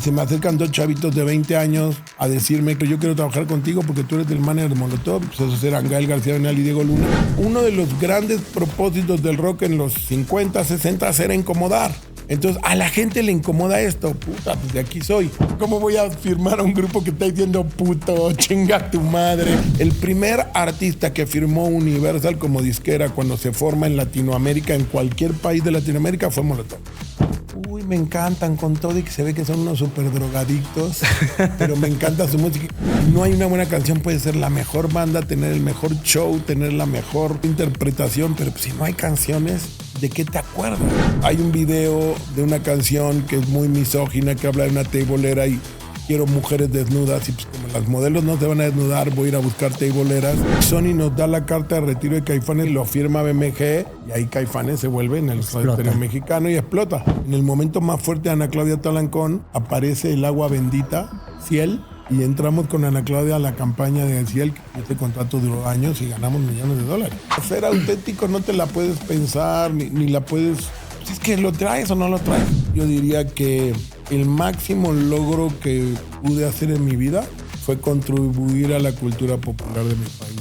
se me acercan dos chavitos de 20 años a decirme que yo quiero trabajar contigo porque tú eres el manager de Molotov. Pues esos eran Gael García Bernal y Diego Luna. Uno de los grandes propósitos del rock en los 50, 60 era incomodar. Entonces, a la gente le incomoda esto. Puta, pues de aquí soy. ¿Cómo voy a firmar a un grupo que está diciendo puto, chinga tu madre? El primer artista que firmó Universal como disquera cuando se forma en Latinoamérica, en cualquier país de Latinoamérica, fue Molotov. Uy, me encantan con todo y que se ve que son unos súper drogadictos, pero me encanta su música. No hay una buena canción, puede ser la mejor banda, tener el mejor show, tener la mejor interpretación, pero si no hay canciones, ¿de qué te acuerdas? Hay un video de una canción que es muy misógina, que habla de una tableera y quiero mujeres desnudas, y pues como las modelos no se van a desnudar, voy a ir a buscar tableeras. Sony nos da la carta de retiro de Caifanes, lo firma BMG, y ahí Caifanes se vuelve en el territorio mexicano y explota. En el momento más fuerte de Ana Claudia Talancón aparece el agua bendita, Ciel, y entramos con Ana Claudia a la campaña de Ciel, que este contrato duró años y ganamos millones de dólares. Ser auténtico no te la puedes pensar, ni la puedes... Pues es que lo traes o no lo traes. Yo diría que el máximo logro que pude hacer en mi vida fue contribuir a la cultura popular de mi país.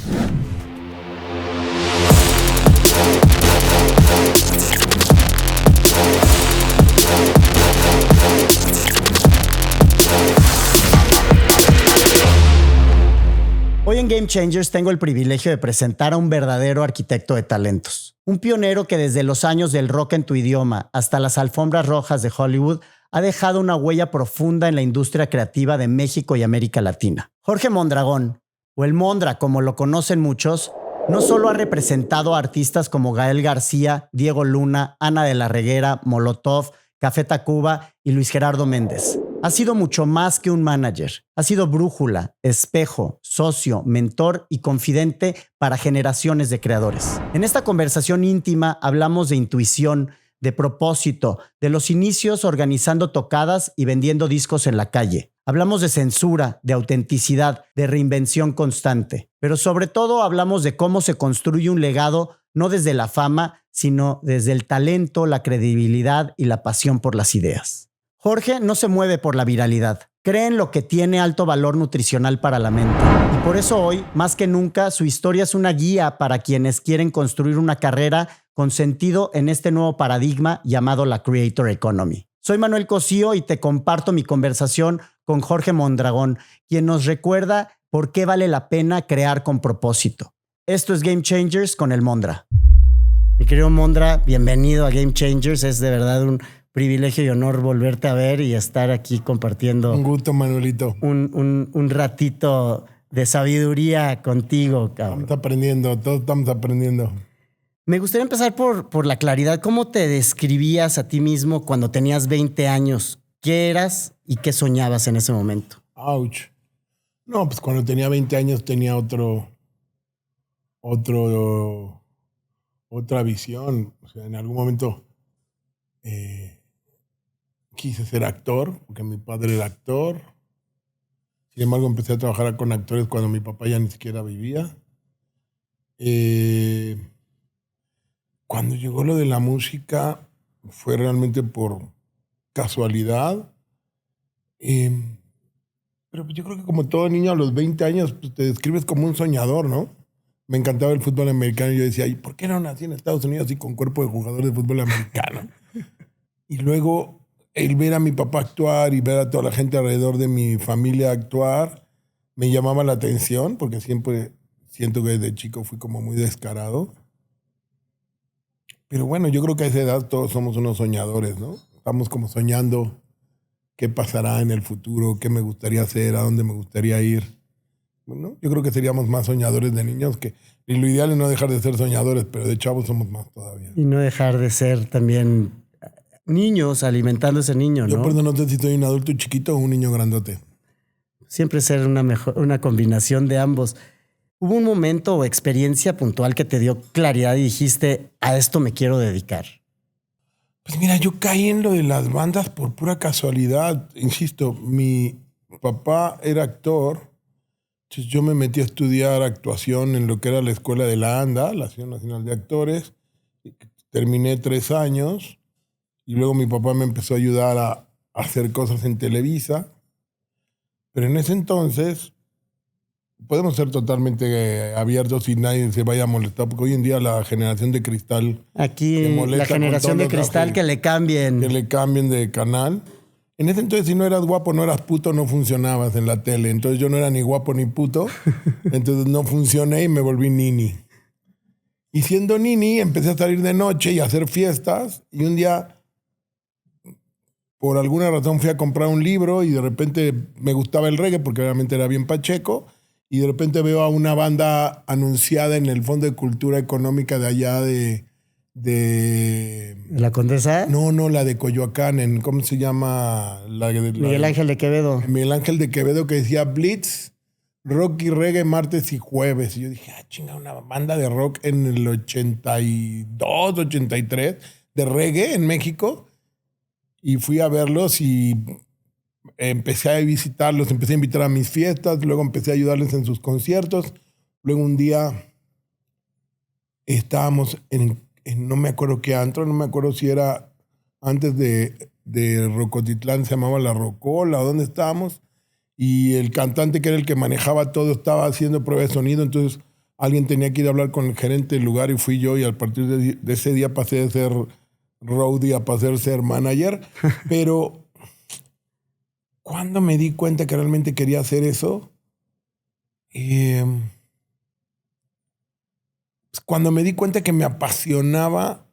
Hoy en Game Changers tengo el privilegio de presentar a un verdadero arquitecto de talentos. Un pionero que desde los años del rock en tu idioma hasta las alfombras rojas de Hollywood ha dejado una huella profunda en la industria creativa de México y América Latina. Jorge Mondragón, o el Mondra como lo conocen muchos, no solo ha representado a artistas como Gael García, Diego Luna, Ana de la Reguera, Molotov, Café Tacuba y Luis Gerardo Méndez. Ha sido mucho más que un manager. Ha sido brújula, espejo, socio, mentor y confidente para generaciones de creadores. En esta conversación íntima hablamos de intuición, de propósito, de los inicios organizando tocadas y vendiendo discos en la calle. Hablamos de censura, de autenticidad, de reinvención constante. Pero sobre todo hablamos de cómo se construye un legado no desde la fama, sino desde el talento, la credibilidad y la pasión por las ideas. Jorge no se mueve por la viralidad. Cree en lo que tiene alto valor nutricional para la mente. Y por eso hoy, más que nunca, su historia es una guía para quienes quieren construir una carrera con sentido en este nuevo paradigma llamado la Creator Economy. Soy Manuel Cosío y te comparto mi conversación con Jorge Mondragón, quien nos recuerda por qué vale la pena crear con propósito. Esto es Game Changers con el Mondra. Mi querido Mondra, bienvenido a Game Changers. Es de verdad un privilegio y honor volverte a ver y estar aquí compartiendo. Un gusto, Manuelito. Un ratito de sabiduría contigo, cabrón. Estamos aprendiendo, todos estamos aprendiendo. Me gustaría empezar por la claridad. ¿Cómo te describías a ti mismo cuando tenías 20 años? ¿Qué eras y qué soñabas en ese momento? Ouch. No, pues cuando tenía 20 años tenía otra visión. O sea, en algún momento quise ser actor, porque mi padre era actor. Sin embargo, empecé a trabajar con actores cuando mi papá ya ni siquiera vivía. Cuando llegó lo de la música, fue realmente por casualidad. Pero yo creo que como todo niño a los 20 años pues, te describes como un soñador, ¿no? Me encantaba el fútbol americano y yo decía, ¿y por qué no nací en Estados Unidos y con cuerpo de jugador de fútbol americano? Y luego el ver a mi papá actuar y ver a toda la gente alrededor de mi familia actuar me llamaba la atención porque siempre siento que desde chico fui como muy descarado. Pero bueno, yo creo que a esa edad todos somos unos soñadores, ¿no? Estamos como soñando qué pasará en el futuro, qué me gustaría hacer, a dónde me gustaría ir. Bueno, yo creo que seríamos más soñadores de niños que... Y lo ideal es no dejar de ser soñadores, pero de chavos somos más todavía. Y no dejar de ser también niños alimentando a ese niño, ¿no? Yo perdón, no sé si soy un adulto chiquito o un niño grandote. Siempre ser una combinación de ambos. ¿Hubo un momento o experiencia puntual que te dio claridad y dijiste, a esto me quiero dedicar? Pues mira, yo caí en lo de las bandas por pura casualidad. Insisto, mi papá era actor, entonces yo me metí a estudiar actuación en lo que era la escuela de la ANDA, la Asociación Nacional de Actores. Terminé 3 años y luego mi papá me empezó a ayudar hacer cosas en Televisa. Pero en ese entonces podemos ser totalmente abiertos y nadie se vaya a molestar, porque hoy en día la generación de cristal... Aquí se molesta la generación con de todos los cristal que le cambien. Que le cambien de canal. En ese entonces, si no eras guapo, no eras puto, no funcionabas en la tele. Entonces yo no era ni guapo ni puto. Entonces no funcioné y me volví nini. Y siendo nini, empecé a salir de noche y a hacer fiestas. Y un día, por alguna razón, fui a comprar un libro y de repente me gustaba el reggae porque realmente era bien pacheco. Y de repente veo a una banda anunciada en el Fondo de Cultura Económica de allá de ¿La Condesa? No, la de Coyoacán, ¿cómo se llama? Miguel Ángel de Quevedo. Miguel Ángel de Quevedo, que decía Blitz, rock y reggae martes y jueves. Y yo dije, chinga, una banda de rock en el 82, 83, de reggae en México. Y fui a verlos y empecé a visitarlos, empecé a invitar a mis fiestas, luego empecé a ayudarles en sus conciertos. Luego un día estábamos no me acuerdo qué antro, no me acuerdo si era antes de Rocotitlán, se llamaba La Rocola, o dónde estábamos, y el cantante, que era el que manejaba todo, estaba haciendo prueba de sonido, entonces alguien tenía que ir a hablar con el gerente del lugar y fui yo, y a partir de ese día pasé de ser roadie a pasar a ser manager, pero cuando me di cuenta que realmente quería hacer eso, cuando me di cuenta que me apasionaba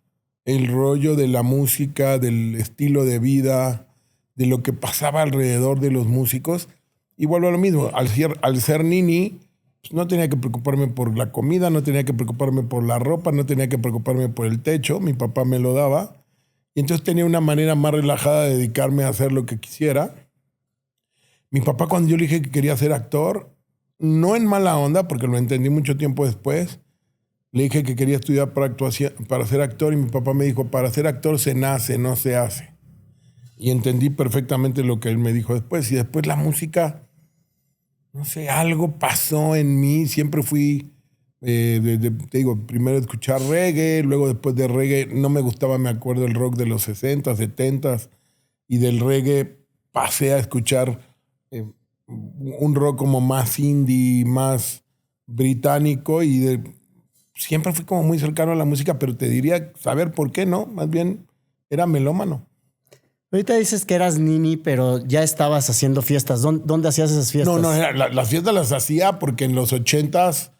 el rollo de la música, del estilo de vida, de lo que pasaba alrededor de los músicos. Y vuelvo a lo mismo, al ser nini, pues no tenía que preocuparme por la comida, no tenía que preocuparme por la ropa, no tenía que preocuparme por el techo, mi papá me lo daba. Y entonces tenía una manera más relajada de dedicarme a hacer lo que quisiera. Mi papá, cuando yo le dije que quería ser actor, no en mala onda, porque lo entendí mucho tiempo después, le dije que quería estudiar para ser actor y mi papá me dijo, para ser actor se nace, no se hace. Y entendí perfectamente lo que él me dijo después. Y después la música, no sé, algo pasó en mí. Siempre fui, te digo, primero escuchar reggae, luego después de reggae no me gustaba, me acuerdo, el rock de los 60, 70 y del reggae pasé a escuchar un rock como más indie, más británico y siempre fui como muy cercano a la música, pero te diría saber por qué no, más bien era melómano. Ahorita dices que eras nini, pero ya estabas haciendo fiestas. ¿Dónde hacías esas fiestas? No, las fiestas las hacía porque en los 80s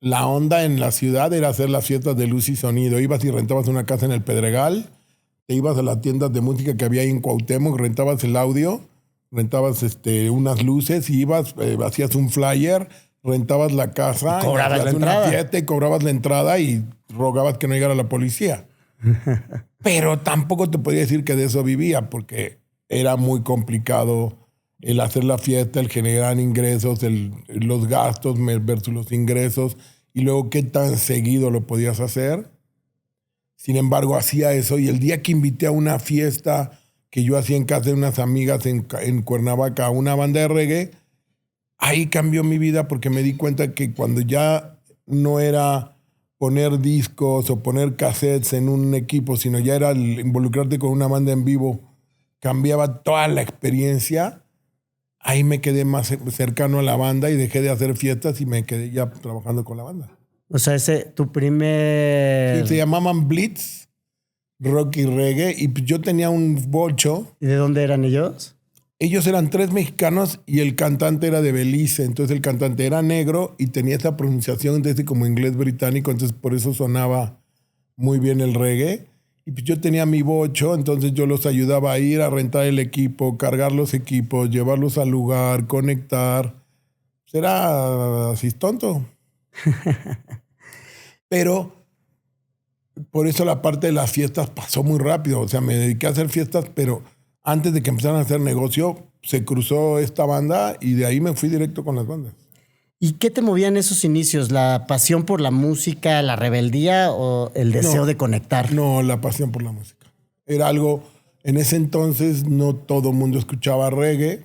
la onda en la ciudad era hacer las fiestas de luz y sonido. Ibas y rentabas una casa en el Pedregal, te ibas a las tiendas de música que había ahí en Cuauhtémoc, rentabas el audio, rentabas unas luces y ibas, hacías un flyer, rentabas la casa, y cobrabas la entrada. Una fiesta y cobrabas la entrada y rogabas que no llegara la policía. Pero tampoco te podía decir que de eso vivía porque era muy complicado el hacer la fiesta, el generar ingresos, los gastos versus los ingresos y luego qué tan seguido lo podías hacer. Sin embargo, hacía eso y el día que invité a una fiesta que yo hacía en casa de unas amigas en Cuernavaca a una banda de reggae, ahí cambió mi vida porque me di cuenta que cuando ya no era poner discos o poner cassettes en un equipo, sino ya era el involucrarte con una banda en vivo, cambiaba toda la experiencia. Ahí me quedé más cercano a la banda y dejé de hacer fiestas y me quedé ya trabajando con la banda. O sea, tu primer... Sí, se llamaban Blitz, rock y reggae, y yo tenía un bocho. ¿Y de dónde eran ellos? Ellos eran 3 mexicanos y el cantante era de Belice. Entonces el cantante era negro y tenía esa pronunciación de ese como inglés británico. Entonces por eso sonaba muy bien el reggae. Y pues yo tenía mi bocho, entonces yo los ayudaba a ir a rentar el equipo, cargar los equipos, llevarlos al lugar, conectar. Pues era así tonto. Pero por eso la parte de las fiestas pasó muy rápido. O sea, me dediqué a hacer fiestas, pero antes de que empezaran a hacer negocio, se cruzó esta banda y de ahí me fui directo con las bandas. ¿Y qué te movía en esos inicios? ¿La pasión por la música, la rebeldía o el deseo de conectar? No, la pasión por la música. Era algo, en ese entonces no todo el mundo escuchaba reggae.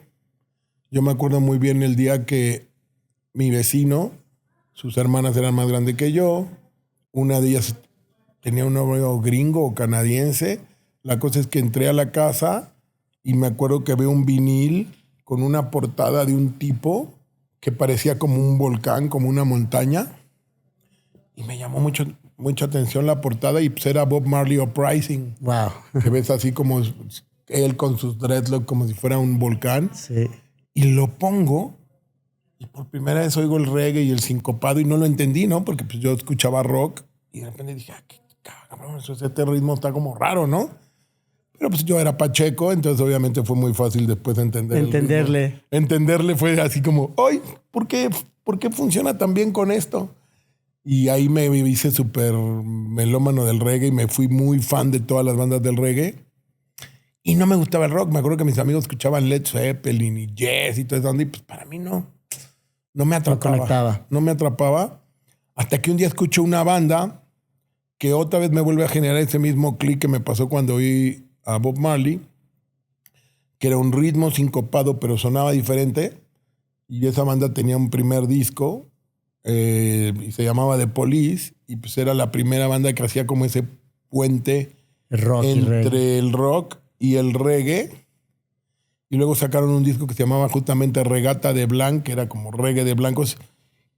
Yo me acuerdo muy bien el día que mi vecino, sus hermanas eran más grandes que yo, una de ellas tenía un novio gringo o canadiense. La cosa es que entré a la casa y me acuerdo que veo un vinil con una portada de un tipo que parecía como un volcán, como una montaña. Y me llamó mucha atención la portada y pues era Bob Marley Uprising. Wow. Que ves así como él con sus dreadlocks como si fuera un volcán. Sí. Y lo pongo y por primera vez oigo el reggae y el sincopado y no lo entendí, ¿no? Porque pues yo escuchaba rock y de repente dije, qué cabrón, este ritmo está como raro, ¿no? Pero pues yo era pacheco, entonces obviamente fue muy fácil después entenderle. Entenderle fue así como, ¡ay! ¿Por qué funciona tan bien con esto? Y ahí me hice súper melómano del reggae y me fui muy fan de todas las bandas del reggae. Y no me gustaba el rock. Me acuerdo que mis amigos escuchaban Led Zeppelin y Yes y todo eso. Y pues para mí no me atrapaba. No me atrapaba. Hasta que un día escucho una banda que otra vez me vuelve a generar ese mismo clic que me pasó cuando oí a Bob Marley, que era un ritmo sincopado, pero sonaba diferente. Y esa banda tenía un primer disco y se llamaba The Police. Y pues era la primera banda que hacía como ese puente entre el rock y el reggae. Y luego sacaron un disco que se llamaba justamente Regata de Blanc, que era como reggae de blancos.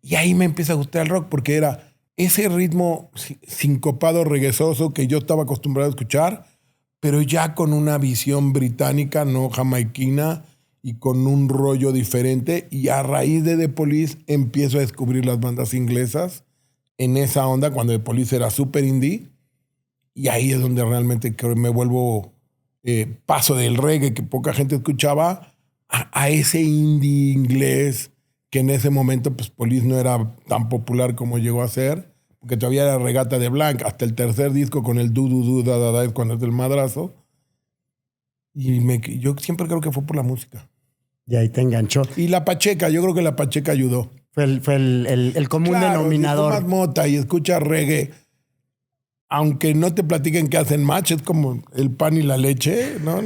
Y ahí me empieza a gustar el rock porque era ese ritmo sincopado, reguezoso que yo estaba acostumbrado a escuchar, pero ya con una visión británica, no jamaiquina, y con un rollo diferente. Y a raíz de The Police empiezo a descubrir las bandas inglesas en esa onda, cuando The Police era súper indie. Y ahí es donde realmente creo me vuelvo paso del reggae que poca gente escuchaba a ese indie inglés que en ese momento pues Police no era tan popular como llegó a ser, porque todavía era Regata de Blanc, hasta el tercer disco con el du da da da es cuando es del madrazo. Y yo siempre creo que fue por la música. Y ahí te enganchó. Y la pacheca, yo creo que la pacheca ayudó. Fue el común denominador. Si fumas mota y escuchas reggae, aunque no te platiquen que hacen match, es como el pan y la leche, ¿no?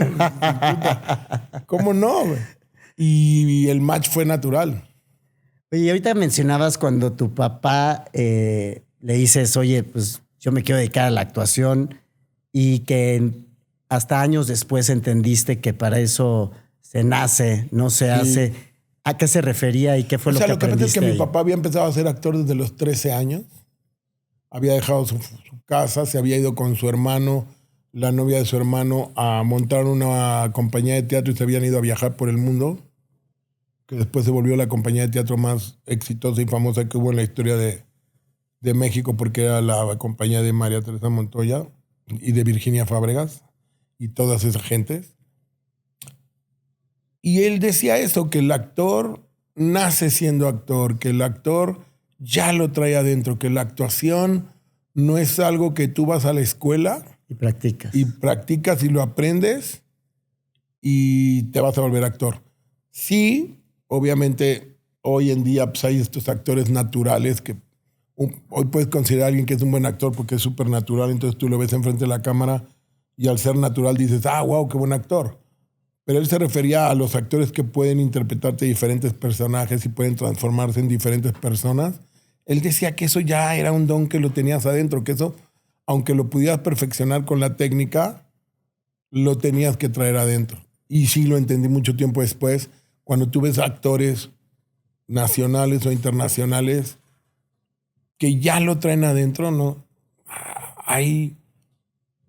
¿Cómo no? Y el match fue natural. Oye, ahorita mencionabas cuando tu papá le dices, oye, pues yo me quiero dedicar a la actuación, y que hasta años después entendiste que para eso se nace, no se hace. ¿A qué se refería y qué fue lo que aprendiste? Lo que pasa es que mi papá había empezado a ser actor desde los 13 años. Había dejado su casa, se había ido con su hermano, la novia de su hermano, a montar una compañía de teatro y se habían ido a viajar por el mundo, que después se volvió la compañía de teatro más exitosa y famosa que hubo en la historia de México, porque era la compañía de María Teresa Montoya y de Virginia Fábregas y todas esas gentes. Y él decía eso, que el actor nace siendo actor, que el actor ya lo trae adentro, que la actuación no es algo que tú vas a la escuela y practicas. Y lo aprendes y te vas a volver actor. Sí, obviamente hoy en día pues, hay estos actores naturales que hoy puedes considerar a alguien que es un buen actor porque es súper natural, entonces tú lo ves enfrente de la cámara y al ser natural dices, wow, qué buen actor. Pero él se refería a los actores que pueden interpretarte diferentes personajes y pueden transformarse en diferentes personas. Él decía que eso ya era un don que lo tenías adentro, que eso, aunque lo pudieras perfeccionar con la técnica, lo tenías que traer adentro. Y sí lo entendí mucho tiempo después, cuando tú ves actores nacionales o internacionales que ya lo traen adentro, ¿no? Hay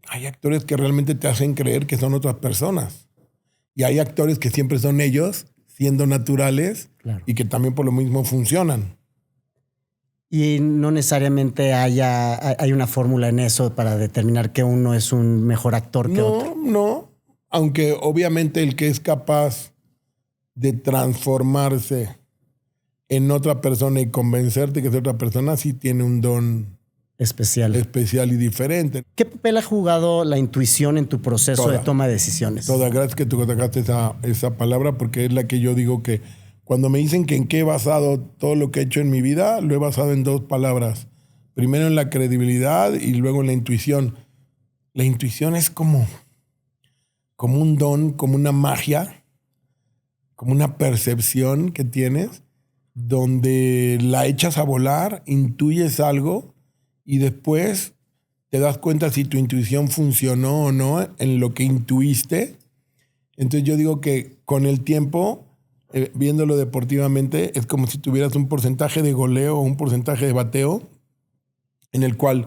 actores que realmente te hacen creer que son otras personas. Y hay actores que siempre son ellos, siendo naturales, claro, y que también por lo mismo funcionan. Y no necesariamente hay una fórmula en eso para determinar que uno es un mejor actor que otro. No. Aunque obviamente el que es capaz de transformarse en otra persona y convencerte que es otra persona, sí tiene un don especial y diferente. ¿Qué papel ha jugado la intuición en tu proceso de toma de decisiones? Gracias que tú tocaste esa palabra, porque es la que yo digo que cuando me dicen que en qué he basado todo lo que he hecho en mi vida, lo he basado en dos palabras. Primero en la credibilidad y luego en la intuición. La intuición es como un don, como una magia, como una percepción que tienes, donde la echas a volar, intuyes algo y después te das cuenta si tu intuición funcionó o no en lo que intuiste. Entonces yo digo que con el tiempo, viéndolo deportivamente, es como si tuvieras un porcentaje de goleo o un porcentaje de bateo en el cual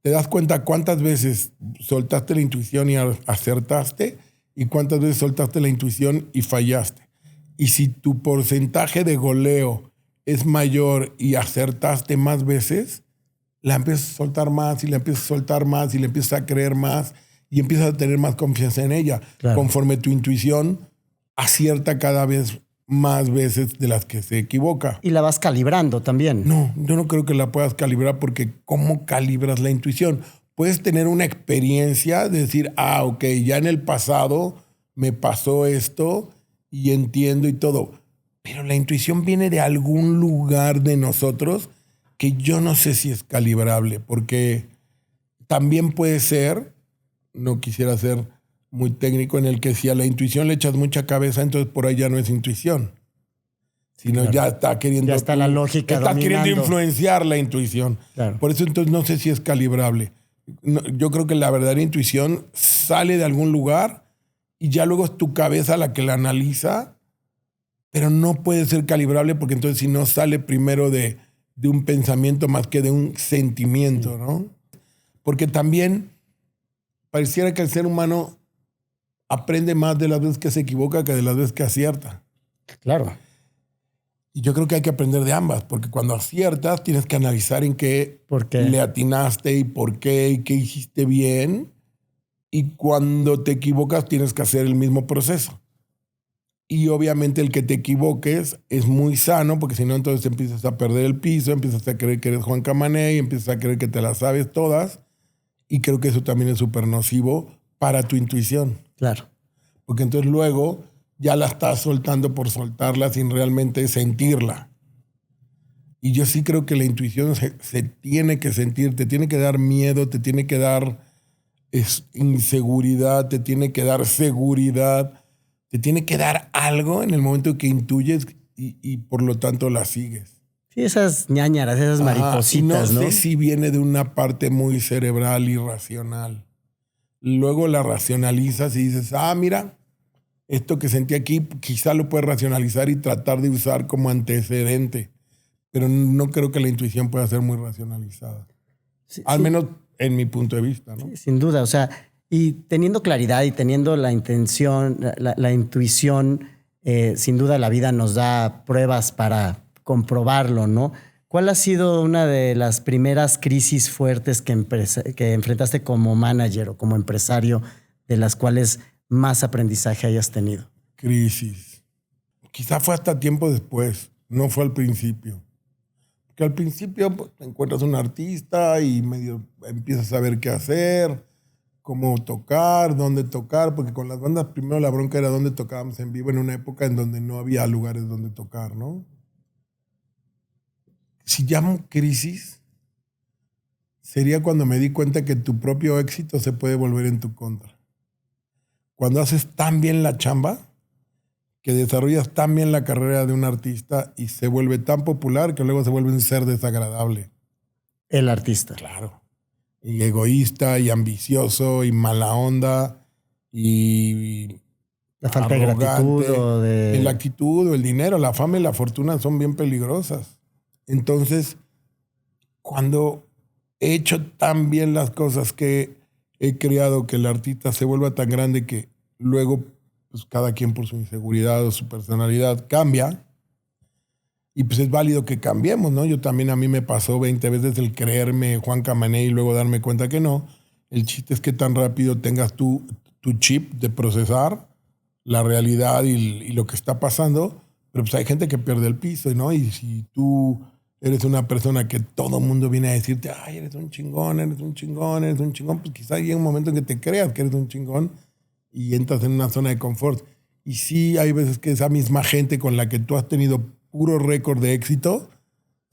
te das cuenta cuántas veces soltaste la intuición y acertaste y cuántas veces soltaste la intuición y fallaste. Y si tu porcentaje de goleo es mayor y acertaste más veces, la empiezas a soltar más y la empiezas a soltar más y le empiezas a creer más y empiezas a tener más confianza en ella. Claro. Conforme tu intuición acierta cada vez más veces de las que se equivoca. Y la vas calibrando también. No, yo no creo que la puedas calibrar porque ¿cómo calibras la intuición? Puedes tener una experiencia de decir, ok, ya en el pasado me pasó esto y entiendo y todo. Pero la intuición viene de algún lugar de nosotros que yo no sé si es calibrable, porque también puede ser, no quisiera ser muy técnico, en el que si a la intuición le echas mucha cabeza, entonces por ahí ya no es intuición, sino claro, ya está queriendo... Ya está la lógica está dominando. Queriendo influenciar la intuición. Claro. Por eso entonces no sé si es calibrable. No, yo creo que la verdadera intuición sale de algún lugar y ya luego es tu cabeza la que la analiza, pero no puede ser calibrable porque entonces si no sale primero de un pensamiento más que de un sentimiento, ¿no? Porque también pareciera que el ser humano aprende más de las veces que se equivoca que de las veces que acierta. Claro. Y yo creo que hay que aprender de ambas, porque cuando aciertas tienes que analizar en qué le atinaste y por qué y qué hiciste bien. Y cuando te equivocas tienes que hacer el mismo proceso. Y obviamente el que te equivoques es muy sano, porque si no entonces empiezas a perder el piso, empiezas a creer que eres Juan Camané y empiezas a creer que te las sabes todas. Y creo que eso también es súper nocivo para tu intuición. Claro. Porque entonces luego ya la estás soltando por soltarla sin realmente sentirla. Y yo sí creo que la intuición se tiene que sentir, te tiene que dar miedo, te tiene que dar inseguridad, te tiene que dar seguridad, te tiene que dar algo en el momento que intuyes y por lo tanto la sigues. Sí, esas ñáñaras, esas maripositas, ¿no? No sé si viene de una parte muy cerebral y racional. Luego la racionalizas y dices, mira, esto que sentí aquí quizá lo puedes racionalizar y tratar de usar como antecedente. Pero no creo que la intuición pueda ser muy racionalizada. Sí, al menos en mi punto de vista, ¿no? Sí, sin duda, o sea, y teniendo claridad y teniendo la intención, la intuición, sin duda la vida nos da pruebas para comprobarlo, ¿no? ¿Cuál ha sido una de las primeras crisis fuertes que enfrentaste como manager o como empresario, de las cuales más aprendizaje hayas tenido? Crisis. Quizá fue hasta tiempo después, no fue al principio. Porque al principio pues, te encuentras un artista y medio empiezas a saber qué hacer, cómo tocar, dónde tocar, porque con las bandas primero la bronca era dónde tocábamos en vivo en una época en donde no había lugares donde tocar, ¿no? Si llamo crisis, sería cuando me di cuenta que tu propio éxito se puede volver en tu contra. Cuando haces tan bien la chamba, que desarrollas tan bien la carrera de un artista y se vuelve tan popular que luego se vuelve un ser desagradable. El artista. Claro. Y egoísta, y ambicioso, y mala onda, y la falta de gratitud o de... La actitud o el dinero, la fama y la fortuna son bien peligrosas. Entonces, cuando he hecho tan bien las cosas que he creado que el artista se vuelva tan grande que luego pues, cada quien por su inseguridad o su personalidad cambia, y pues es válido que cambiemos, ¿no? Yo también, a mí me pasó 20 veces el creerme Juan Camané y luego darme cuenta que no. El chiste es que tan rápido tengas tu chip de procesar la realidad y lo que está pasando, pero pues hay gente que pierde el piso, ¿no? Y si tú eres una persona que todo el mundo viene a decirte, ay, eres un chingón, eres un chingón, eres un chingón, pues quizá hay un momento en que te creas que eres un chingón y entras en una zona de confort. Y sí hay veces que esa misma gente con la que tú has tenido puro récord de éxito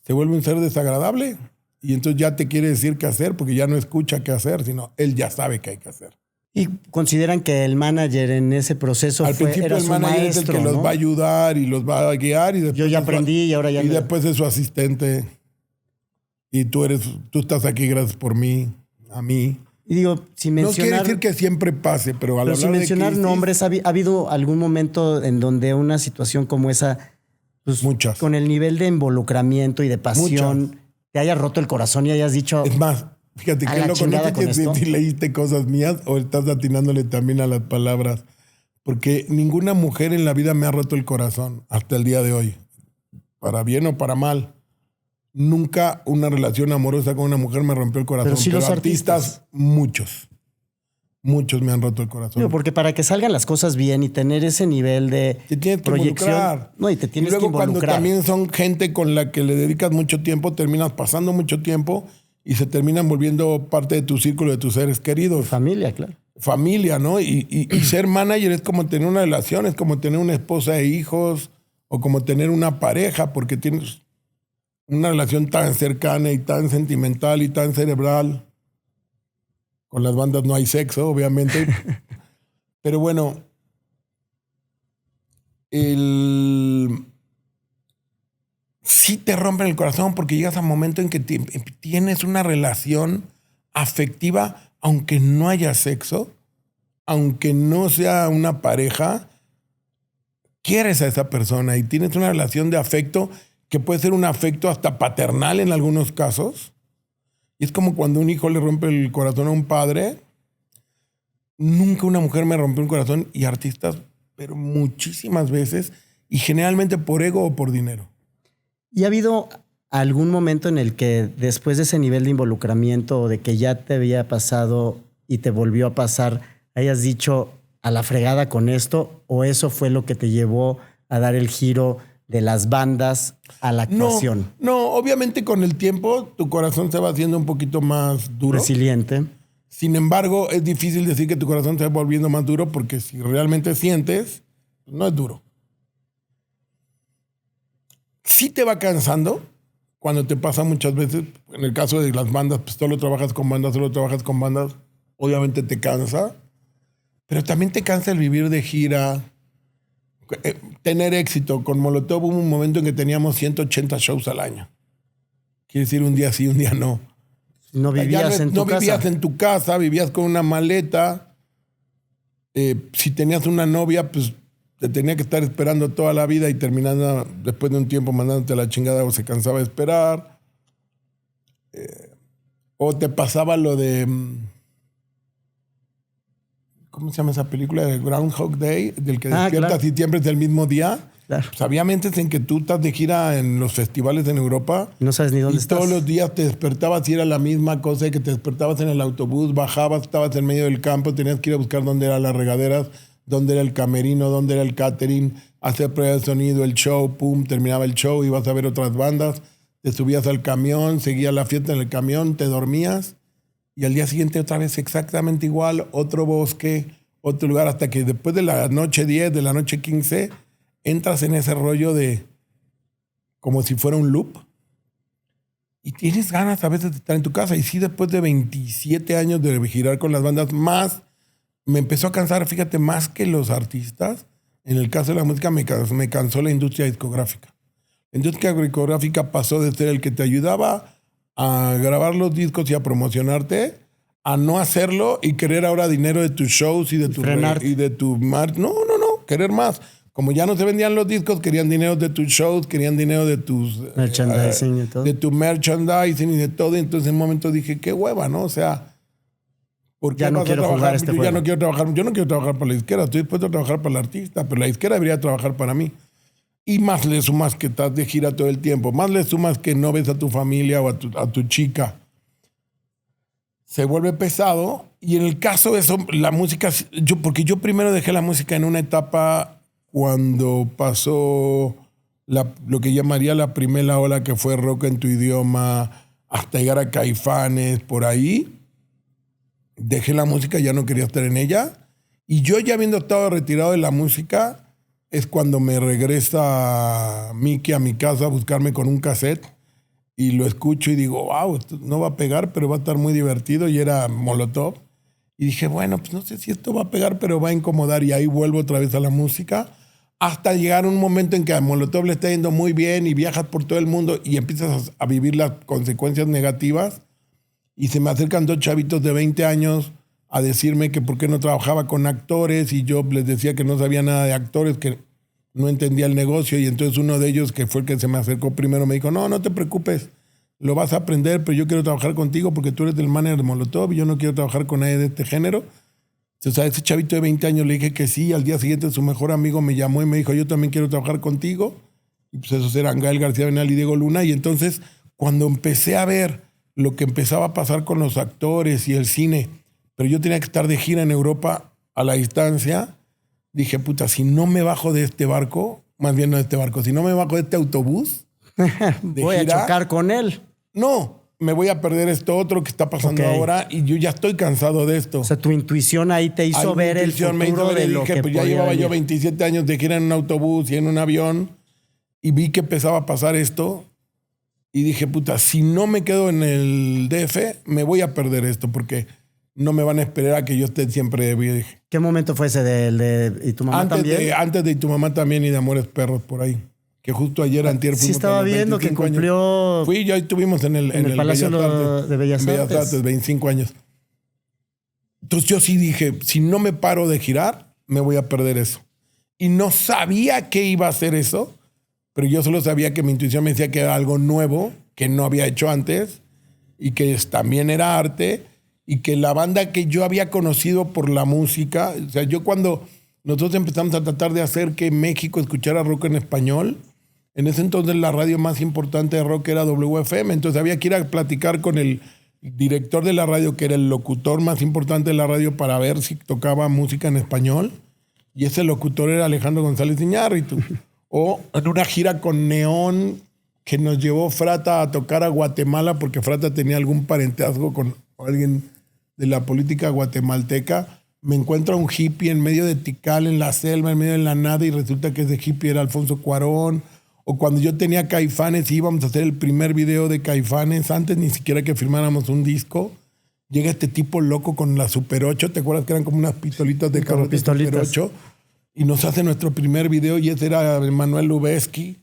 se vuelve un ser desagradable y entonces ya te quiere decir qué hacer porque ya no escucha qué hacer, sino él ya sabe qué hay que hacer. ¿Y consideran que el manager en ese proceso al principio el manager maestro, es el que los va a ayudar y los va a guiar? Y después yo ya aprendí y ahora ya... Y después es su asistente. Y tú estás aquí gracias por mí, a mí. Y digo, sin No quiere mencionar... decir que siempre pase, pero al Pero sin hablar de mencionar crisis, nombres, ¿ha habido algún momento en donde una situación como esa, pues, Muchas. con el nivel de involucramiento y de pasión, Muchas. te haya roto el corazón y hayas dicho... Es más, fíjate A que la loco, no chingada sé con esto. si leíste cosas mías o estás atinándole también a las palabras. Porque ninguna mujer en la vida me ha roto el corazón hasta el día de hoy. Para bien o para mal. Nunca una relación amorosa con una mujer me rompió el corazón. Pero sí los artistas, muchos. Muchos me han roto el corazón. Digo, porque para que salgan las cosas bien y tener ese nivel de Te tienes que proyección... involucrar. No, y te tienes y luego que involucrar. cuando también son gente con la que le dedicas mucho tiempo, terminas pasando mucho tiempo y se terminan volviendo parte de tu círculo, de tus seres queridos. Familia, claro. Familia, ¿no? Y ser manager es como tener una relación, es como tener una esposa e hijos o como tener una pareja, porque tienes una relación tan cercana y tan sentimental y tan cerebral. Con las bandas no hay sexo, obviamente. Pero bueno, sí te rompen el corazón porque llegas a un momento en que tienes una relación afectiva, aunque no haya sexo, aunque no sea una pareja, quieres a esa persona y tienes una relación de afecto que puede ser un afecto hasta paternal en algunos casos. Y es como cuando un hijo le rompe el corazón a un padre. Nunca una mujer me rompió el corazón, y artistas, pero muchísimas veces, y generalmente por ego o por dinero. ¿Y ha habido algún momento en el que después de ese nivel de involucramiento o de que ya te había pasado y te volvió a pasar, hayas dicho a la fregada con esto, o eso fue lo que te llevó a dar el giro de las bandas a la actuación? No, obviamente con el tiempo tu corazón se va haciendo un poquito más duro. Resiliente. Sin embargo, es difícil decir que tu corazón se va volviendo más duro porque si realmente sientes, no es duro. Sí te va cansando cuando te pasa muchas veces. En el caso de las bandas, pues solo trabajas con bandas. Obviamente te cansa. Pero también te cansa el vivir de gira, tener éxito. Con Molotov hubo un momento en que teníamos 180 shows al año. Quiere decir un día sí, un día no. No vivías en tu casa. No vivías en tu casa, vivías con una maleta. Si tenías una novia, pues te tenía que estar esperando toda la vida y terminando después de un tiempo mandándote a la chingada o se cansaba de esperar. O te pasaba lo de... ¿Cómo se llama esa película? De Groundhog Day, del que despiertas claro. y siempre es el mismo día. Claro. Pues había meses en que tú estás de gira en los festivales en Europa. No sabes ni dónde y estás. Todos los días te despertabas y era la misma cosa, que te despertabas en el autobús, bajabas, estabas en medio del campo, tenías que ir a buscar dónde eran las regaderas, dónde era el camerino, dónde era el catering, hacer pruebas de sonido, el show, pum, terminaba el show, ibas a ver otras bandas, te subías al camión, seguías la fiesta en el camión, te dormías y al día siguiente otra vez exactamente igual, otro bosque, otro lugar, hasta que después de la noche 10, de la noche 15, entras en ese rollo de como si fuera un loop y tienes ganas a veces de estar en tu casa. Y sí, después de 27 años de girar con las bandas, más me empezó a cansar, fíjate, más que los artistas. En el caso de la música me cansó la industria discográfica. La industria discográfica pasó de ser el que te ayudaba a grabar los discos y a promocionarte a no hacerlo y querer ahora dinero de tus shows y de tu querer más. Como ya no se vendían los discos, querían dinero de tus shows, querían dinero de tus... merchandising y todo. De tu merchandising y de todo. Y entonces en un momento dije, qué hueva, ¿no? O sea, ¿por qué ya no vas a quiero trabajar? jugar este yo ya juego. no quiero trabajar. Yo no quiero trabajar para la disquera. Estoy dispuesto a trabajar para el artista, pero la disquera debería trabajar para mí. Y más le sumas que estás de gira todo el tiempo. Más le sumas que no ves a tu familia o a tu chica. Se vuelve pesado. Y en el caso de eso, la música... Porque yo primero dejé la música en una etapa cuando pasó lo que llamaría la primera ola, que fue rock en tu idioma, hasta llegar a Caifanes, por ahí. Dejé la música, ya no quería estar en ella. Y yo, ya habiendo estado retirado de la música, es cuando me regresa Miki a mi casa a buscarme con un cassette y lo escucho y digo, wow, esto no va a pegar, pero va a estar muy divertido. Y era Molotov. Y dije, bueno, pues no sé si esto va a pegar, pero va a incomodar. Y ahí vuelvo otra vez a la música. Hasta llegar un momento en que a Molotov le está yendo muy bien y viajas por todo el mundo y empiezas a vivir las consecuencias negativas. y se me acercan 2 chavitos de 20 años a decirme que por qué no trabajaba con actores, y yo les decía que no sabía nada de actores, que no entendía el negocio, y entonces uno de ellos, que fue el que se me acercó primero, me dijo, no te preocupes, lo vas a aprender, pero yo quiero trabajar contigo porque tú eres del manager de Molotov y yo no quiero trabajar con nadie de este género. Entonces a ese chavito de 20 años le dije que sí. Al día siguiente su mejor amigo me llamó y me dijo, yo también quiero trabajar contigo. Y pues esos eran Gael García Bernal y Diego Luna. Y entonces cuando empecé a ver lo que empezaba a pasar con los actores y el cine, pero yo tenía que estar de gira en Europa a la distancia, dije, puta, si no me bajo de este barco, más bien no de este barco, si no me bajo de este autobús, voy a chocar con él. No, me voy a perder esto otro que está pasando ahora y yo ya estoy cansado de esto. O sea, tu intuición ahí te hizo ver el futuro de lo que pues ya llevaba yo 27 años de gira en un autobús y en un avión y vi que empezaba a pasar esto y dije, puta, si no me quedo en el DF, me voy a perder esto porque no me van a esperar a que yo esté siempre de viaje. ¿Qué momento fue ese de ¿Y tu mamá también? Antes de Y tu mamá también y de Amores Perros por ahí. Que justo ayer, antier, sí estaba viendo que cumplió... Fui, ya estuvimos en el Palacio de Bellas Artes. 25 años. Entonces yo sí dije, si no me paro de girar, me voy a perder eso. Y no sabía qué iba a hacer eso, pero yo solo sabía que mi intuición me decía que era algo nuevo, que no había hecho antes, y que también era arte, y que la banda que yo había conocido por la música, o sea, yo cuando nosotros empezamos a tratar de hacer que México escuchara rock en español, en ese entonces la radio más importante de rock era WFM, entonces había que ir a platicar con el director de la radio, que era el locutor más importante de la radio, para ver si tocaba música en español, y ese locutor era Alejandro González Iñárritu. O en una gira con Neón, que nos llevó Frata a tocar a Guatemala, porque Frata tenía algún parentesco con alguien de la política guatemalteca. Me encuentro a un hippie en medio de Tikal, en la selva, en medio de la nada, y resulta que ese hippie era Alfonso Cuarón. O cuando yo tenía Caifanes y íbamos a hacer el primer video de Caifanes, antes ni siquiera que firmáramos un disco, llega este tipo loco con la Super 8, ¿te acuerdas que eran como unas pistolitas de carro de Super 8? Y nos hace nuestro primer video y ese era Manuel Lubezki.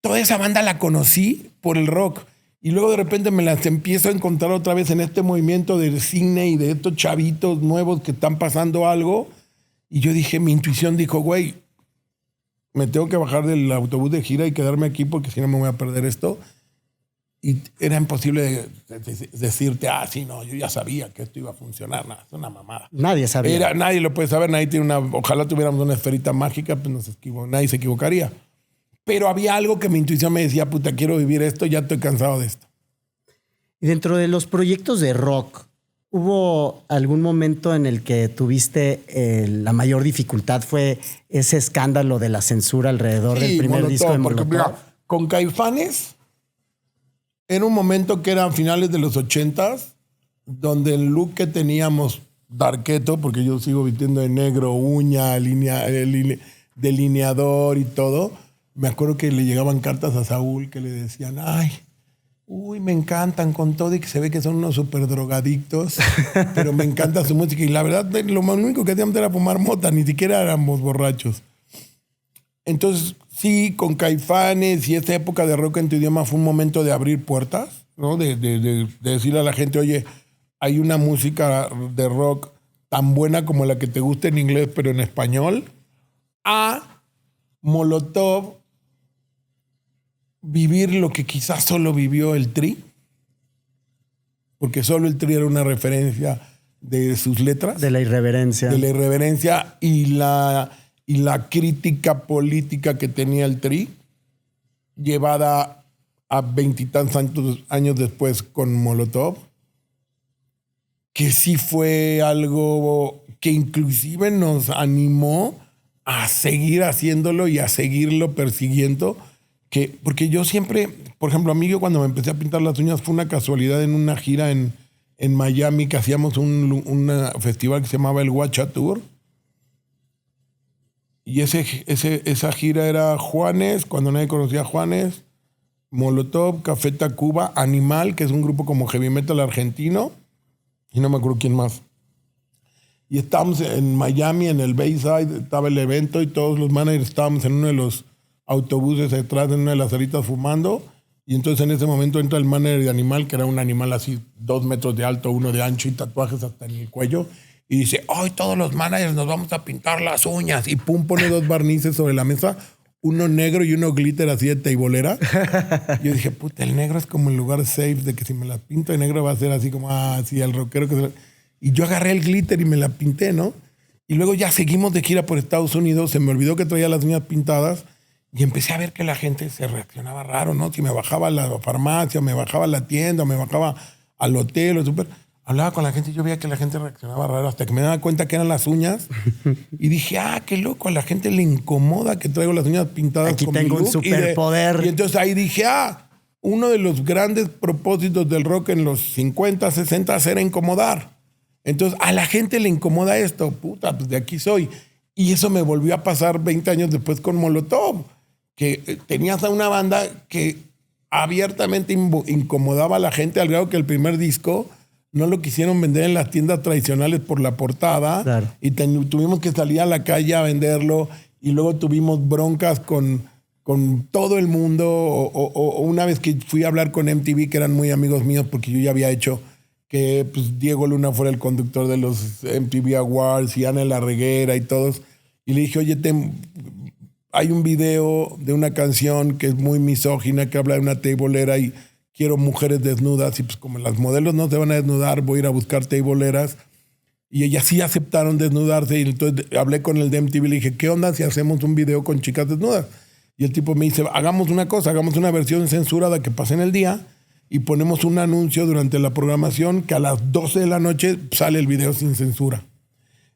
Toda esa banda la conocí por el rock. Y luego de repente me las empiezo a encontrar otra vez en este movimiento del cine y de estos chavitos nuevos que están pasando algo. Y yo dije, mi intuición dijo, güey, me tengo que bajar del autobús de gira y quedarme aquí porque si no me voy a perder esto. Y era imposible decirte, sí, no, yo ya sabía que esto iba a funcionar. Nada, es una mamada. Nadie sabía. Nadie lo puede saber, nadie tiene ojalá tuviéramos una esferita mágica, pues nadie se equivocaría. Pero había algo que mi intuición me decía, puta, quiero vivir esto, ya estoy cansado de esto. Y dentro de los proyectos de rock, ¿hubo algún momento en el que tuviste la mayor dificultad? ¿Fue ese escándalo de la censura alrededor del primer Molotov, disco de Molotov? Porque, mira, con Caifanes, en un momento que eran finales de los 80s, donde el look que teníamos, darketo, porque yo sigo vistiendo de negro, uña, delineador y todo, me acuerdo que le llegaban cartas a Saúl que le decían, uy, me encantan con todo y que se ve que son unos súper drogadictos, pero me encanta su música. Y la verdad, lo único que hacíamos era fumar mota, ni siquiera éramos borrachos. Entonces, sí, con Caifanes y esta época de rock en tu idioma fue un momento de abrir puertas, ¿no? De decirle a la gente, oye, hay una música de rock tan buena como la que te gusta en inglés, pero en español. Molotov, vivir lo que quizás solo vivió el Tri, porque solo el Tri era una referencia de sus letras. De la irreverencia. De la irreverencia y la crítica política que tenía el Tri, llevada a 20 y tantos años después con Molotov, que sí fue algo que inclusive nos animó a seguir haciéndolo y a seguirlo persiguiendo. Porque yo siempre, por ejemplo, a mí yo cuando me empecé a pintar las uñas fue una casualidad en una gira en Miami, que hacíamos un festival que se llamaba el Guacha Tour. Y esa gira era Juanes, cuando nadie conocía a Juanes, Molotov, Café Tacuba, Animal, que es un grupo como heavy metal argentino, y no me acuerdo quién más. Y estábamos en Miami, en el Bayside, estaba el evento y todos los managers estábamos en uno de los autobuses detrás, en una de las salitas fumando, Y entonces en ese momento entra el manager de Animal, que era un animal así 2 metros de alto, 1 de ancho y tatuajes hasta en el cuello. Y dice, hoy todos los managers nos vamos a pintar las uñas. Y pum, pone 2 barnices sobre la mesa, uno negro y uno glitter así de teibolera. Yo dije, puta, el negro es como el lugar safe de que si me las pinto de negro va a ser así como, así el rockero que se... Y yo agarré el glitter y me la pinté, ¿no? Y luego ya seguimos de gira por Estados Unidos. Se me olvidó que traía las uñas pintadas. Y empecé a ver que la gente se reaccionaba raro, ¿no? Si me bajaba a la farmacia, me bajaba a la tienda, me bajaba al hotel o súper, hablaba con la gente y yo veía que la gente reaccionaba raro hasta que me daba cuenta que eran las uñas. Y dije, qué loco, a la gente le incomoda que traigo las uñas pintadas. Aquí con tengo mi look. un superpoder. Y entonces ahí dije, uno de los grandes propósitos del rock en los 50, 60 era incomodar. Entonces a la gente le incomoda esto. Puta, pues de aquí soy. Y eso me volvió a pasar 20 años después con Molotov, que tenías a una banda que abiertamente incomodaba a la gente al grado que el primer disco no lo quisieron vender en las tiendas tradicionales por la portada. Claro. Y tuvimos que salir a la calle a venderlo y luego tuvimos broncas con todo el mundo. O una vez que fui a hablar con MTV, que eran muy amigos míos porque yo ya había hecho que pues, Diego Luna fuera el conductor de los MTV Awards y Ana La Reguera y todos. Y le dije, oye, hay un video de una canción que es muy misógina, que habla de una teibolera y quiero mujeres desnudas. Y pues como las modelos no se van a desnudar, voy a ir a buscar teiboleras. Y ellas sí aceptaron desnudarse. Y entonces hablé con el de MTV y le dije, ¿qué onda si hacemos un video con chicas desnudas? Y el tipo me dice, hagamos una cosa, hagamos una versión censurada que pase en el día y ponemos un anuncio durante la programación que a las 12 de la noche sale el video sin censura.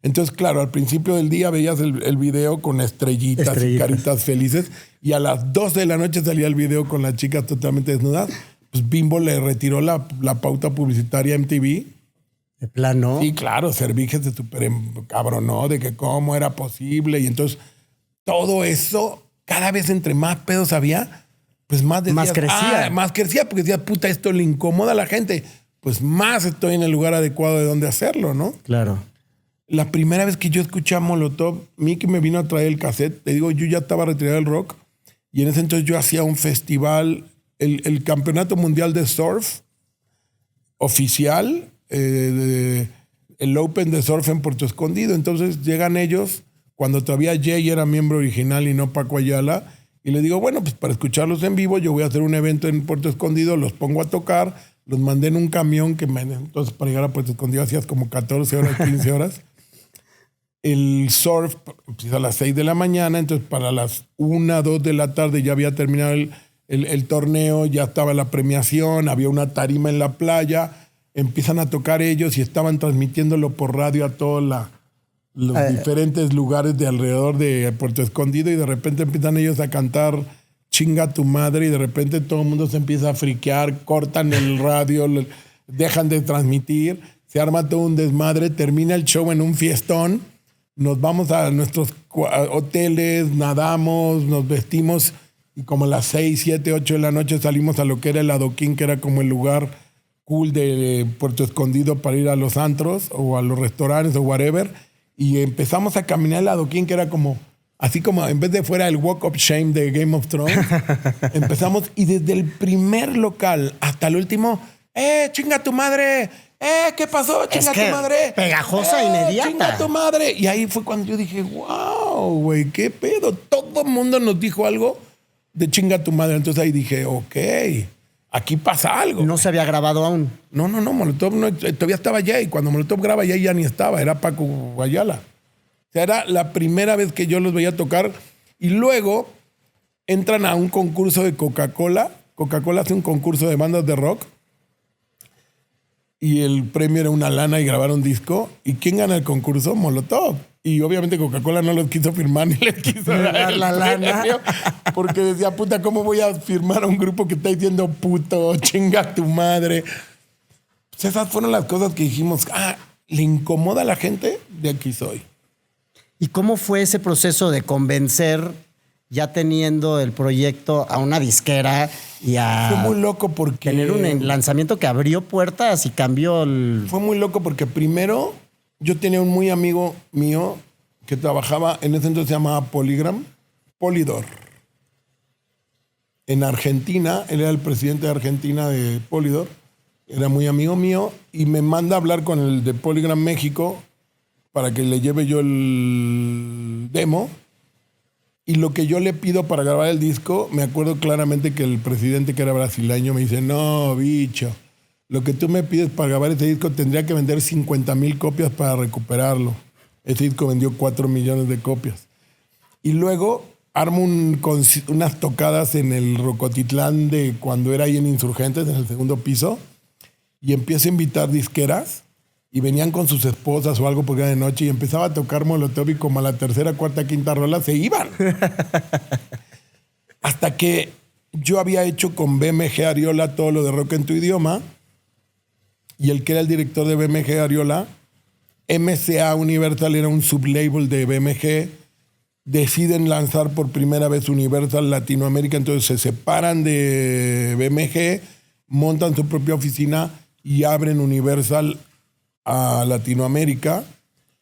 Entonces, claro, al principio del día veías el video con estrellitas y caritas felices y a las 12 de la noche salía el video con las chicas totalmente desnudas. Pues Bimbo le retiró la pauta publicitaria a MTV. ¿De plano? Sí, claro, Cervijes se súper cabronó de que cómo era posible. Y entonces todo eso, cada vez entre más pedos había, pues más decías, más crecía. Más crecía porque decías, puta, esto le incomoda a la gente. Pues más estoy en el lugar adecuado de donde hacerlo, ¿no? Claro. La primera vez que yo escuché a Molotov, Mickey me vino a traer el cassette. Te digo, yo ya estaba retirado del rock. Y en ese entonces yo hacía un festival, el Campeonato Mundial de Surf oficial, el Open de Surf en Puerto Escondido. Entonces llegan ellos, cuando todavía Jay era miembro original y no Paco Ayala. Y le digo, bueno, pues para escucharlos en vivo, yo voy a hacer un evento en Puerto Escondido, los pongo a tocar, los mandé en un camión que entonces para llegar a Puerto Escondido hacías como 14 horas, 15 horas. El surf empieza a las 6 de la mañana, entonces para las 1, 2 de la tarde ya había terminado el torneo, ya estaba la premiación, había una tarima en la playa, empiezan a tocar ellos y estaban transmitiéndolo por radio a todos los diferentes lugares de alrededor de Puerto Escondido y de repente empiezan ellos a cantar Chinga tu madre y de repente todo el mundo se empieza a friquear, cortan el radio, dejan de transmitir, se arma todo un desmadre, termina el show en un fiestón. Nos vamos a nuestros hoteles, nadamos, nos vestimos y como a las 6, 7, 8 de la noche salimos a lo que era el Adoquín, que era como el lugar cool de Puerto Escondido para ir a los antros o a los restaurantes o whatever. Y empezamos a caminar el Adoquín, que era como, así como en vez de fuera el Walk of Shame de Game of Thrones. Empezamos y desde el primer local hasta el último, chinga tu madre. ¿Qué pasó? Chinga tu madre. Pegajosa, inmediata. Chinga tu madre. Y ahí fue cuando yo dije, wow, güey, qué pedo. Todo el mundo nos dijo algo de chinga tu madre. Entonces ahí dije, ok, aquí pasa algo. No se había grabado aún. No, Molotov no, todavía estaba Jay. Cuando Molotov graba, Jay ya ni estaba. Era Paco Ayala. O sea, era la primera vez que yo los veía tocar. Y luego entran a un concurso de Coca-Cola. Coca-Cola hace un concurso de bandas de rock. Y el premio era una lana y grabar un disco. ¿Y quién gana el concurso? Molotov. Y obviamente Coca-Cola no los quiso firmar ni les quiso dar la lana. Porque decía, puta, ¿cómo voy a firmar a un grupo que está diciendo puto, chinga tu madre? Pues esas fueron las cosas que dijimos, ¿le incomoda a la gente? De aquí soy. ¿Y cómo fue ese proceso de convencer, ya teniendo el proyecto, a una disquera y a... Fue muy loco porque... tener un lanzamiento que abrió puertas y cambió el... Fue muy loco porque primero yo tenía un muy amigo mío que trabajaba, en ese entonces se llamaba Polydor. en Argentina. Él era el presidente de Argentina de Polydor. Era muy amigo mío y me manda a hablar con el de Polygram México para que le lleve yo el demo. Y lo que yo le pido para grabar el disco, me acuerdo claramente que el presidente, que era brasileño, me dice, no, bicho, lo que tú me pides para grabar este disco tendría que vender 50,000 copias para recuperarlo. Este disco vendió 4 millones de copias. Y luego armo unas tocadas en el Rocotitlán de cuando era ahí en Insurgentes, en el segundo piso, y empiezo a invitar disqueras. Y venían con sus esposas o algo porque era de noche y empezaba a tocar Molotov y como a la tercera, cuarta, quinta rola se iban. Hasta que yo había hecho con BMG Ariola todo lo de Rock en tu Idioma y el que era el director de BMG Ariola, MCA Universal era un sublabel de BMG, deciden lanzar por primera vez Universal Latinoamérica, entonces se separan de BMG, montan su propia oficina y abren Universal a Latinoamérica,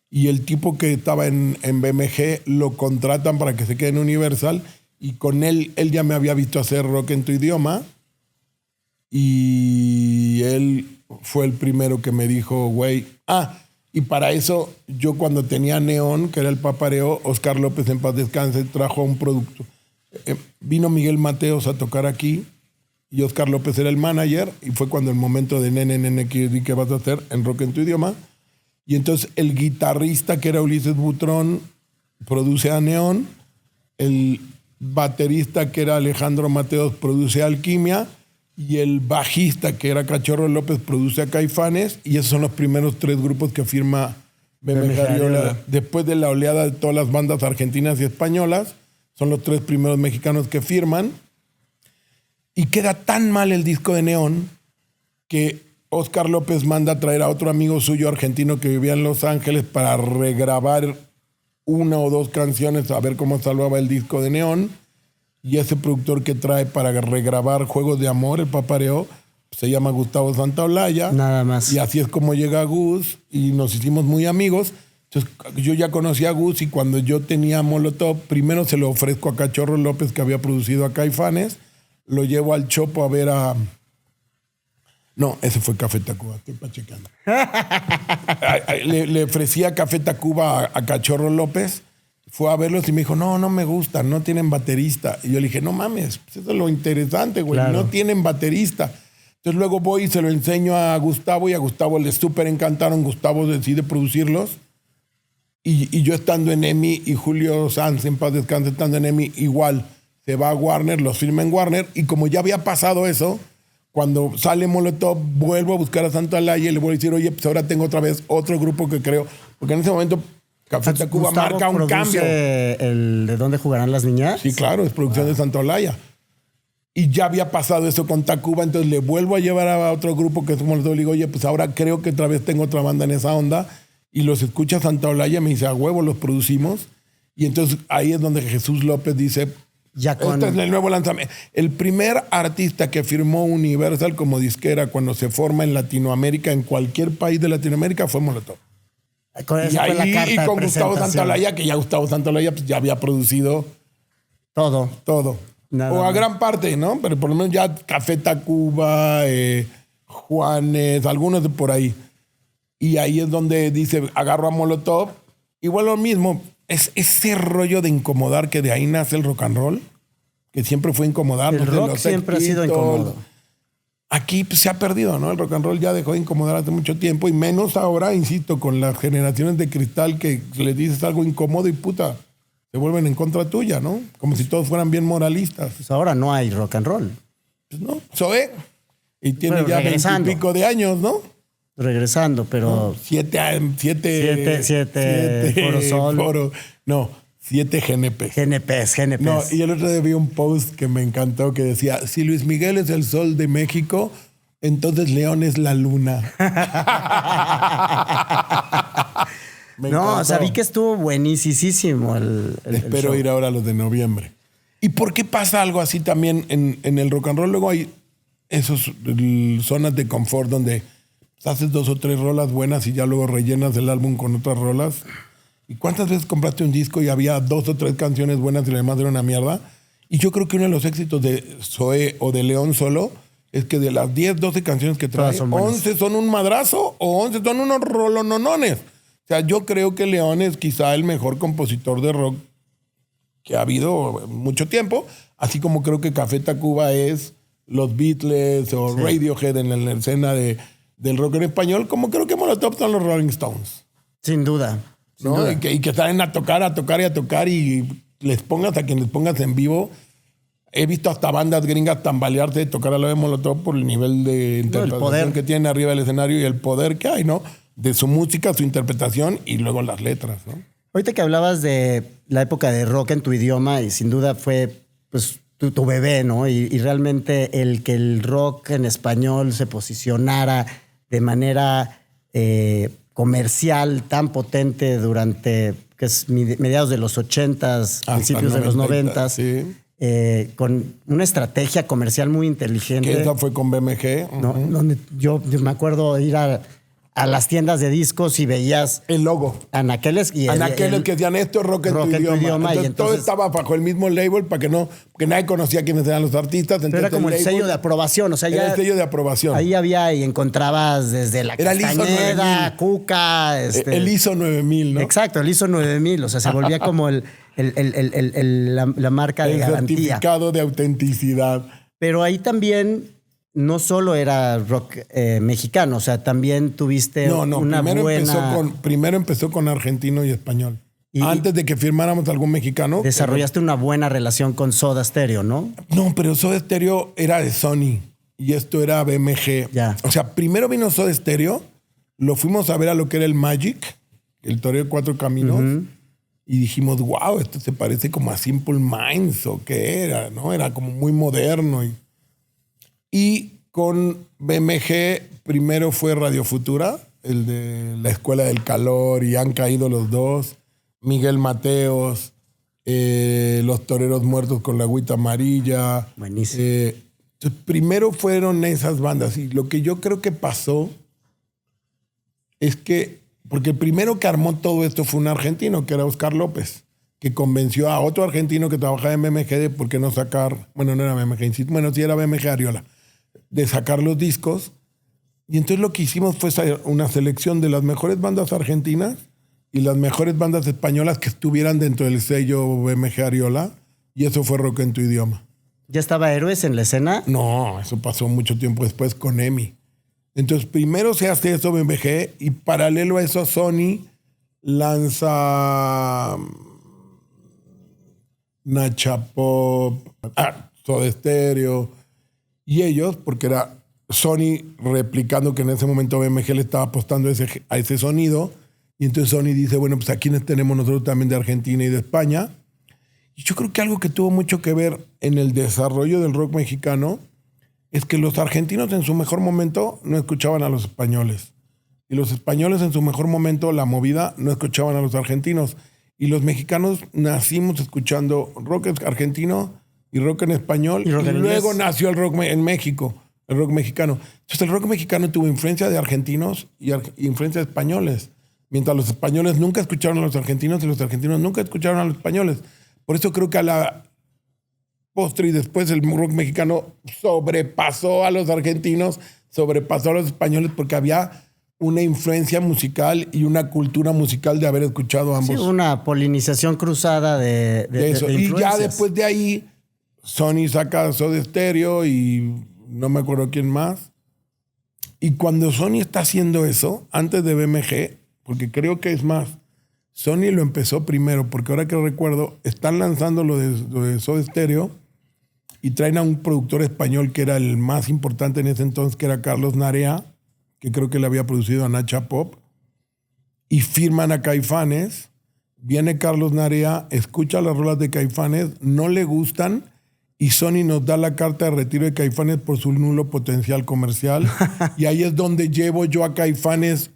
y el tipo que estaba en BMG lo contratan para que se quede en Universal, y con él ya me había visto hacer Rock en tu Idioma, y él fue el primero que me dijo, güey, y para eso yo cuando tenía Neón, que era el papareo, Oscar López en paz descanse, trajo un producto. Vino Miguel Mateos a tocar aquí, y Oscar López era el manager, y fue cuando el momento de nene, ¿qué vas a hacer en Rock en tu Idioma? Y entonces el guitarrista, que era Ulises Butrón, produce a Neón, el baterista, que era Alejandro Mateos, produce a Alquimia, y el bajista, que era Cachorro López, produce a Caifanes, y esos son los primeros 3 grupos que firma BMG Ariola. Después de la oleada de todas las bandas argentinas y españolas, son los 3 primeros mexicanos que firman. Y queda tan mal el disco de Neón que Oscar López manda a traer a otro amigo suyo argentino que vivía en Los Ángeles para regrabar 1 o 2 canciones a ver cómo salvaba el disco de Neón. Y ese productor que trae para regrabar Juegos de Amor, el papareo, se llama Gustavo Santaolalla. Nada más. Y así es como llega Gus y nos hicimos muy amigos. Entonces yo ya conocí a Gus y cuando yo tenía Molotov, primero se lo ofrezco a Cachorro López, que había producido a Caifanes. Lo llevo al Chopo a ver a... No, ese fue Café Tacuba, estoy pachecando. le ofrecía Café Tacuba a Cachorro López, fue a verlos y me dijo, no me gustan, no tienen baterista. Y yo le dije, no mames, pues eso es lo interesante, güey, claro. No tienen baterista. Entonces luego voy y se lo enseño a Gustavo y a Gustavo le súper encantaron. Gustavo decide producirlos. Y yo estando en EMI y Julio Sanz, en paz descanse, estando en EMI, igual se va a Warner, los firma en Warner, y como ya había pasado eso, cuando sale Molotov, vuelvo a buscar a Santaolalla y le voy a decir, oye, pues ahora tengo otra vez otro grupo que creo, porque en ese momento Café Tacuba marca un cambio. ¿El de dónde jugarán las niñas? Sí, claro, es producción de Santaolalla. Y ya había pasado eso con Tacuba, entonces le vuelvo a llevar a otro grupo que es Molotov, le digo, oye, pues ahora creo que otra vez tengo otra banda en esa onda, y los escucha Santaolalla, me dice, a huevo, los producimos, y entonces ahí es donde Jesús López dice... Este es el nuevo lanzamiento. El primer artista que firmó Universal como disquera cuando se forma en Latinoamérica, en cualquier país de Latinoamérica, fue Molotov. Y con Gustavo Santaolalla, que ya Gustavo Santaolalla pues, ya había producido todo. O a gran parte, ¿no? Pero por lo menos ya Café Tacuba, Juanes, algunos de por ahí. Y ahí es donde dice, agarro a Molotov. Igual lo mismo. Es ese rollo de incomodar, que de ahí nace el rock and roll, que siempre fue incomodar. El rock siempre ha sido incómodo. Aquí pues, se ha perdido, ¿no? El rock and roll ya dejó de incomodar hace mucho tiempo, y menos ahora, insisto, con las generaciones de cristal que les dices algo incómodo y puta, se vuelven en contra tuya, ¿no? Como si todos fueran bien moralistas. Pues ahora no hay rock and roll. Pues no, Zoé. Y tiene ya 20 y pico de años, ¿no? Regresando, pero... 7 Foro. No, 7 GNP. GNPs. No, y el otro día vi un post que me encantó que decía, si Luis Miguel es el sol de México, entonces León es la luna. No, o sea, vi que estuvo buenísimo Espero ir ahora a los de noviembre. ¿Y por qué pasa algo así también en el rock and roll? Luego hay esos zonas de confort donde haces 2 o 3 rolas buenas y ya luego rellenas el álbum con otras rolas. ¿Y cuántas veces compraste un disco y había 2 o 3 canciones buenas y lo demás era una mierda? Y yo creo que uno de los éxitos de Zoé o de León solo es que de las 10, 12 canciones que trae, Todas son buenas. 11 son un madrazo o 11 son unos rolononones. O sea, yo creo que León es quizá el mejor compositor de rock que ha habido mucho tiempo, así como creo que Café Tacuba es los Beatles o Radiohead en la escena del rock en español, como creo que Molotov son los Rolling Stones. Sin duda. Sin ¿No? duda. Y que salen a tocar y les pongas a quien les pongas en vivo. He visto hasta bandas gringas tambalearse de tocar a la de Molotov por el nivel de interpretación poder que tienen arriba del escenario y el poder que hay, ¿no? De su música, su interpretación y luego las letras, ¿no? Ahorita que hablabas de la época de rock en tu idioma, y sin duda fue pues, tu bebé, ¿no? Y realmente el que el rock en español se posicionara de manera comercial tan potente durante que es mediados de los 80s, principios de los 90s, sí. Con una estrategia comercial muy inteligente. Que esa fue con BMG. ¿No? Donde yo me acuerdo ir a las tiendas de discos y veías el logo. anaqueles y Anaqueles que decían esto es rock en tu idioma. Entonces, todo estaba bajo el mismo label para que nadie conocía quiénes eran los artistas. Entonces, pero era como el sello de aprobación. O sea, era ya el sello de aprobación. Ahí había y encontrabás desde la era Castañeda, Cuca. El ISO 9000, ¿no? Exacto, el ISO 9000. O sea, se volvía como la marca de garantía. El certificado de autenticidad. Pero ahí también no solo era rock mexicano, o sea, también tuviste una buena... Primero empezó con argentino y español. Antes de que firmáramos algún mexicano. Desarrollaste una buena relación con Soda Stereo, ¿no? No, pero Soda Stereo era de Sony y esto era BMG. Ya. O sea, primero vino Soda Stereo, lo fuimos a ver a lo que era el Magic, el toreo de 4 caminos, y dijimos, wow, esto se parece como a Simple Minds o qué era, ¿no? Era como muy moderno. Y con BMG primero fue Radio Futura, el de la Escuela del Calor, y han caído los dos. Miguel Mateos, Los Toreros Muertos con la Agüita Amarilla. Buenísimo. Entonces, primero fueron esas bandas. Y lo que yo creo que pasó es que, porque el primero que armó todo esto fue un argentino, que era Oscar López, que convenció a otro argentino que trabajaba en BMG de por qué no sacar, bueno, no era BMG, bueno, sí era BMG Ariola, de sacar los discos. Y entonces lo que hicimos fue una selección de las mejores bandas argentinas y las mejores bandas españolas que estuvieran dentro del sello BMG Ariola, y eso fue Rock en tu idioma. ¿Ya estaba Héroes en la escena? No, eso pasó mucho tiempo después con EMI. Entonces primero se hace eso BMG y paralelo a eso Sony lanza Nacha Pop, Soda Stereo, y ellos, porque era Sony replicando que en ese momento BMG le estaba apostando a ese sonido, y entonces Sony dice, bueno, pues aquí tenemos nosotros también de Argentina y de España. Y yo creo que algo que tuvo mucho que ver en el desarrollo del rock mexicano es que los argentinos en su mejor momento no escuchaban a los españoles. Y los españoles en su mejor momento, la movida, no escuchaban a los argentinos. Y los mexicanos nacimos escuchando rock argentino y rock en español. Y luego nació el rock en México, el rock mexicano. Entonces el rock mexicano tuvo influencia de argentinos y influencia de españoles. Mientras los españoles nunca escucharon a los argentinos y los argentinos nunca escucharon a los españoles. Por eso creo que a la postre y después el rock mexicano sobrepasó a los argentinos, sobrepasó a los españoles, porque había una influencia musical y una cultura musical de haber escuchado a ambos. Sí, una polinización cruzada de eso. De y ya después de ahí, Sony saca Soda Stereo y no me acuerdo quién más. Y cuando Sony está haciendo eso, antes de BMG, porque creo que es más, Sony lo empezó primero, porque ahora que recuerdo, están lanzando lo de Soda Stereo y traen a un productor español que era el más importante en ese entonces, que era Carlos Narea, que creo que le había producido a Nacha Pop, y firman a Caifanes. Viene Carlos Narea, escucha las rolas de Caifanes, no le gustan, y Sony nos da la carta de retiro de Caifanes por su nulo potencial comercial. Y ahí es donde llevo yo a Caifanes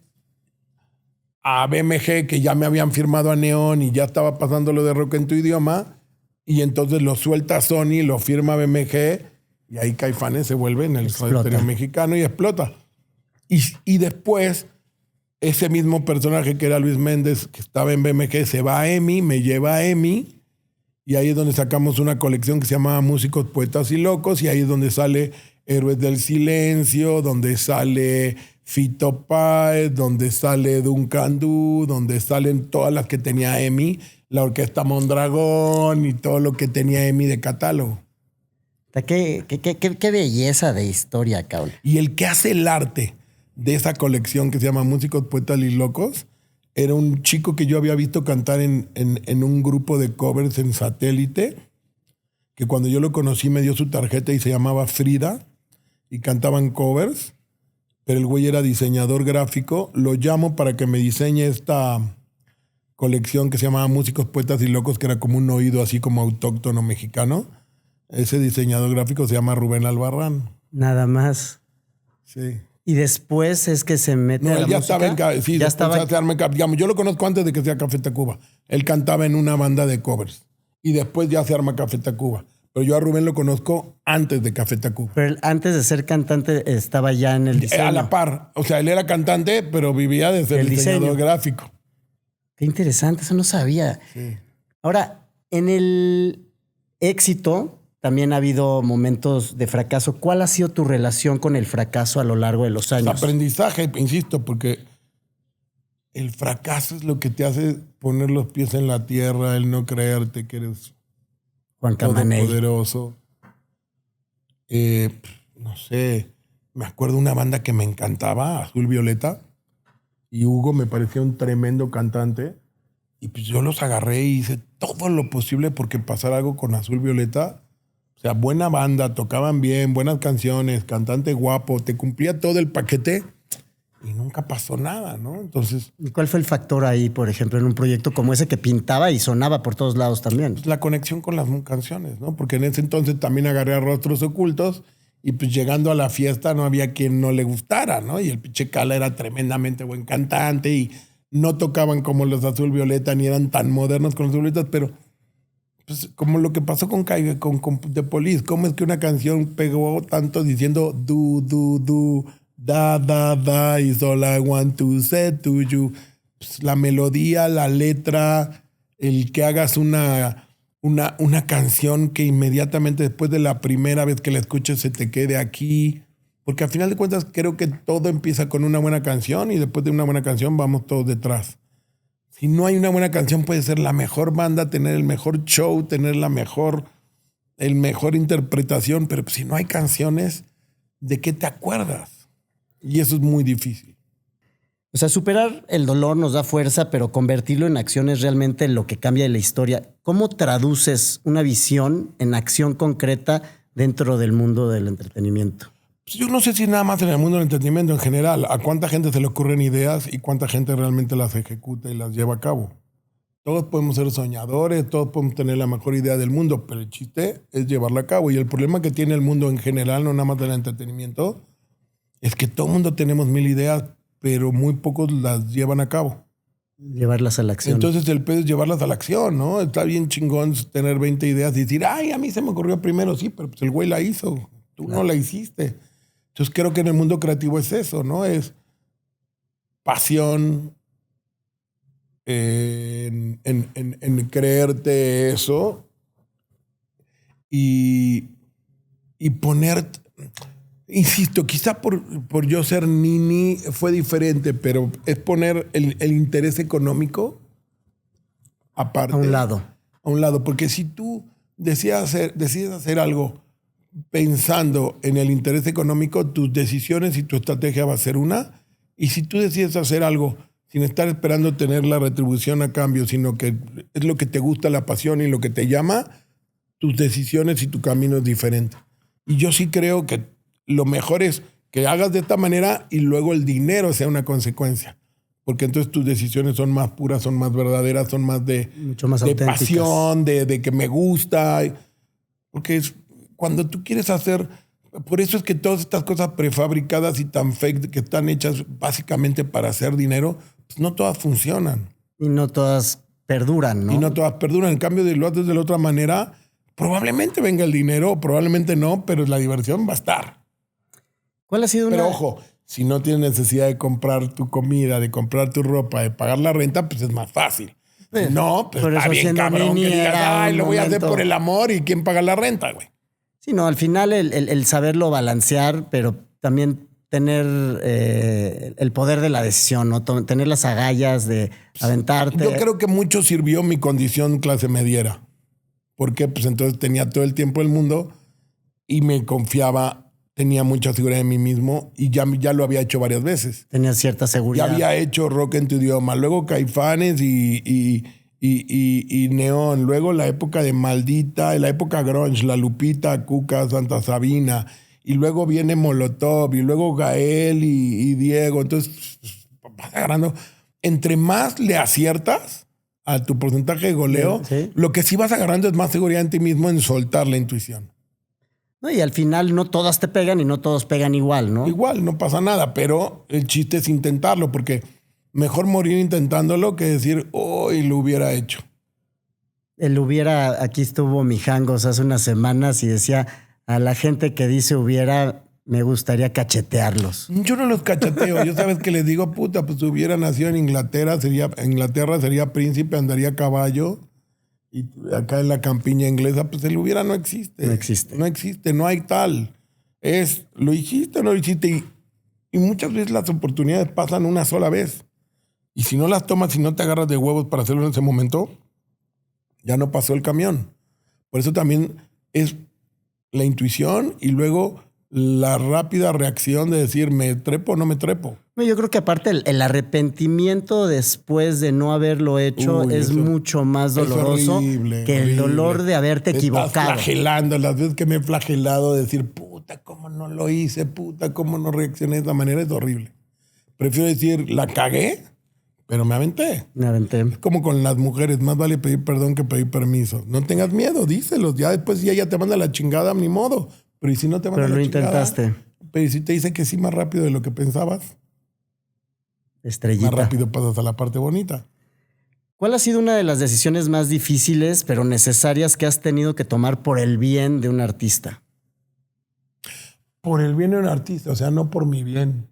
a BMG, que ya me habían firmado a Neón y ya estaba pasando lo de Rock en tu idioma, y entonces lo suelta Sony, lo firma BMG, y ahí Caifanes se vuelve en el Soda Stereo mexicano y explota. Y después, ese mismo personaje que era Luis Méndez, que estaba en BMG, se va a EMI, me lleva a EMI, Y ahí es donde sacamos una colección que se llama Músicos, Poetas y Locos, y ahí es donde sale Héroes del Silencio, donde sale Fito Páez, donde sale Duncan Du, donde salen todas las que tenía EMI, la Orquesta Mondragón y todo lo que tenía EMI de catálogo. Qué belleza de historia, cabrón. Y el que hace el arte de esa colección que se llama Músicos, Poetas y Locos era un chico que yo había visto cantar en un grupo de covers en Satélite, que cuando yo lo conocí me dio su tarjeta y se llamaba Frida, y cantaban covers, pero el güey era diseñador gráfico. Lo llamo para que me diseñe esta colección que se llamaba Músicos, Poetas y Locos, que era como un oído así como autóctono mexicano. Ese diseñador gráfico se llama Rubén Albarrán. Nada más. Sí. Y después es que se mete a la él ya música. estaba sí, ya estaba. Digamos, yo lo conozco antes de que sea Café Tacuba. Él cantaba en una banda de covers. Y después ya se arma Café Tacuba. Pero yo a Rubén lo conozco antes de Café Tacuba. Pero él, antes de ser cantante, estaba ya en el diseño. A la par. O sea, él era cantante, pero vivía de ser El diseñador diseño. gráfico. Qué interesante, eso no sabía. Sí. Ahora, en el éxito también ha habido momentos de fracaso. ¿Cuál ha sido tu relación con el fracaso a lo largo de los años? Aprendizaje, insisto, porque el fracaso es lo que te hace poner los pies en la tierra, el no creerte que eres Juan Camaney. todopoderoso. No sé, me acuerdo de una banda que me encantaba, Azul Violeta, y Hugo me parecía un tremendo cantante, y pues yo los agarré y hice todo lo posible porque pasara algo con Azul Violeta. O sea, buena banda, tocaban bien, buenas canciones, cantante guapo, te cumplía todo el paquete y nunca pasó nada, ¿no? Entonces, ¿Y cuál fue el factor ahí, por ejemplo, en un proyecto como ese que pintaba y sonaba por todos lados también? pues la conexión con las canciones, ¿no? Porque en ese entonces también agarré a Rostros Ocultos y pues llegando a la fiesta no había quien no le gustara, ¿no? Y el pinche Cala era tremendamente buen cantante y no tocaban como los Azul Violeta ni eran tan modernos con los Azul Violetas, pero pues como lo que pasó con The Police, ¿cómo es que una canción pegó tanto diciendo do, da, is all I want to say to you? Pues la melodía, la letra, el que hagas una canción que inmediatamente después de la primera vez que la escuches se te quede aquí. Porque al final de cuentas creo que todo empieza con una buena canción y después de una buena canción vamos todos detrás. Si no hay una buena canción, puede ser la mejor banda, tener el mejor show, tener el mejor interpretación, pero si no hay canciones, ¿de qué te acuerdas? Y eso es muy difícil. O sea, superar el dolor nos da fuerza, pero convertirlo en acción es realmente lo que cambia la historia. ¿Cómo traduces una visión en acción concreta dentro del mundo del entretenimiento? Yo no sé si nada más en el mundo del entretenimiento en general, a cuánta gente se le ocurren ideas y cuánta gente realmente las ejecuta y las lleva a cabo. Todos podemos ser soñadores, todos podemos tener la mejor idea del mundo, pero el chiste es llevarla a cabo. Y el problema que tiene el mundo en general, no nada más del entretenimiento, es que todo el mundo tenemos 1000 ideas, pero muy pocos las llevan a cabo. Llevarlas a la acción. Entonces el pedo es llevarlas a la acción, ¿no? Está bien chingón tener 20 ideas y decir, ay, a mí se me ocurrió primero, sí, pero pues el güey la hizo, tú no la hiciste. Entonces creo que en el mundo creativo es eso, ¿no? Es pasión en creerte eso y poner, insisto, quizá por yo ser nini fue diferente, pero es poner el interés económico aparte. A un lado. A un lado, porque si tú decides hacer algo pensando en el interés económico, tus decisiones y tu estrategia va a ser una. Y si tú decides hacer algo sin estar esperando tener la retribución a cambio, sino que es lo que te gusta, la pasión y lo que te llama, tus decisiones y tu camino es diferente. Y yo sí creo que lo mejor es que hagas de esta manera y luego el dinero sea una consecuencia. Porque entonces tus decisiones son más puras, son más verdaderas, son más mucho más de auténticas. pasión, de que me gusta. Porque cuando tú quieres hacer... Por eso es que todas estas cosas prefabricadas y tan fake que están hechas básicamente para hacer dinero, pues no todas funcionan. Y no todas perduran, ¿no? Y no todas perduran. En cambio, si lo haces de la otra manera, probablemente venga el dinero, probablemente no, pero la diversión va a estar. ¿Cuál ha sido Pero ojo, si no tienes necesidad de comprar tu comida, de comprar tu ropa, de pagar la renta, pues es más fácil. No, pues por está eso bien siendo cabrón que nini digas, era ay, un lo voy a hacer momento- por el amor y quién paga la renta, güey. Sí, no, al final el saberlo balancear, pero también tener el poder de la decisión, ¿no? Tener las agallas de aventarte. Yo creo que mucho sirvió mi condición clase mediera. Porque pues entonces tenía todo el tiempo del mundo y me confiaba, tenía mucha seguridad en mí mismo y ya lo había hecho varias veces. Tenías cierta Ya seguridad. había hecho rock en tu idioma, luego Caifanes y Neón, luego la época de Maldita, la época grunge, La Lupita, Cuca, Santa Sabina, y luego viene Molotov, y luego Gael y Diego. Entonces vas agarrando. Entre más le aciertas a tu porcentaje de goleo, Sí. lo que sí vas agarrando es más seguridad en ti mismo en soltar la intuición. ¿No? Y al final no todas te pegan y no todos pegan igual, ¿no? Igual, no pasa nada, pero el chiste es intentarlo, porque mejor morir intentándolo que decir, hoy lo hubiera hecho. Aquí estuvo Mijangos hace unas semanas y decía, a la gente que dice hubiera, me gustaría cachetearlos. Yo no los cacheteo, yo sabes que les digo, puta, pues si hubiera nacido en Inglaterra, sería príncipe, andaría a caballo, y acá en la campiña inglesa, pues el hubiera no existe. No existe. No existe, no hay tal. Es, lo hiciste o no lo hiciste, y muchas veces las oportunidades pasan una sola vez. Y si no las tomas y no te agarras de huevos para hacerlo en ese momento, ya no pasó el camión. Por eso también es la intuición y luego la rápida reacción de decir, ¿me trepo o no me trepo? No, yo creo que aparte el arrepentimiento después de no haberlo hecho Uy, es eso mucho más es doloroso horrible, que el horrible. dolor de haberte Te estás equivocado. flagelando, las veces que me he flagelado, decir, puta, cómo no lo hice, puta, cómo no reaccioné de esa manera, es horrible. Prefiero decir, la cagué, pero me aventé. Me aventé. Es como con las mujeres, más vale pedir perdón que pedir permiso. No tengas miedo, díselos. Ya después si ella te manda la chingada, ni modo. Pero ¿y si no te manda Pero la lo chingada? intentaste. Pero ¿y si te dice que sí más rápido de lo que pensabas? Estrellita. Más rápido pasas a la parte bonita. ¿Cuál ha sido una de las decisiones más difíciles pero necesarias que has tenido que tomar por el bien de un artista? Por el bien de un artista, o sea, no por mi bien.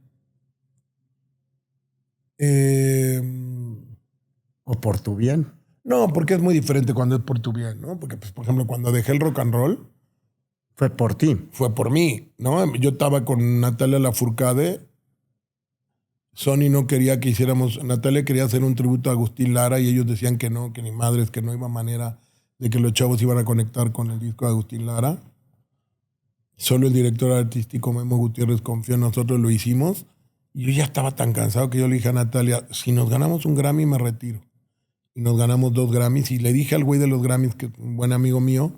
¿O por tu bien? No, porque es muy diferente cuando es por tu bien, ¿no? Porque, pues, por ejemplo, cuando dejé el rock and roll, Fue por ti. fue por mí, ¿no? Yo estaba con Natalia Lafourcade. Sony no quería que hiciéramos... Natalia quería hacer un tributo a Agustín Lara y ellos decían que no, que ni madres, que no iba manera de que los chavos iban a conectar con el disco de Agustín Lara. Solo el director artístico Memo Gutiérrez confió en nosotros, lo hicimos. Y yo ya estaba tan cansado que yo le dije a Natalia, si nos ganamos un Grammy me retiro. Y nos ganamos 2 Grammys. Y le dije al güey de los Grammys, que es un buen amigo mío,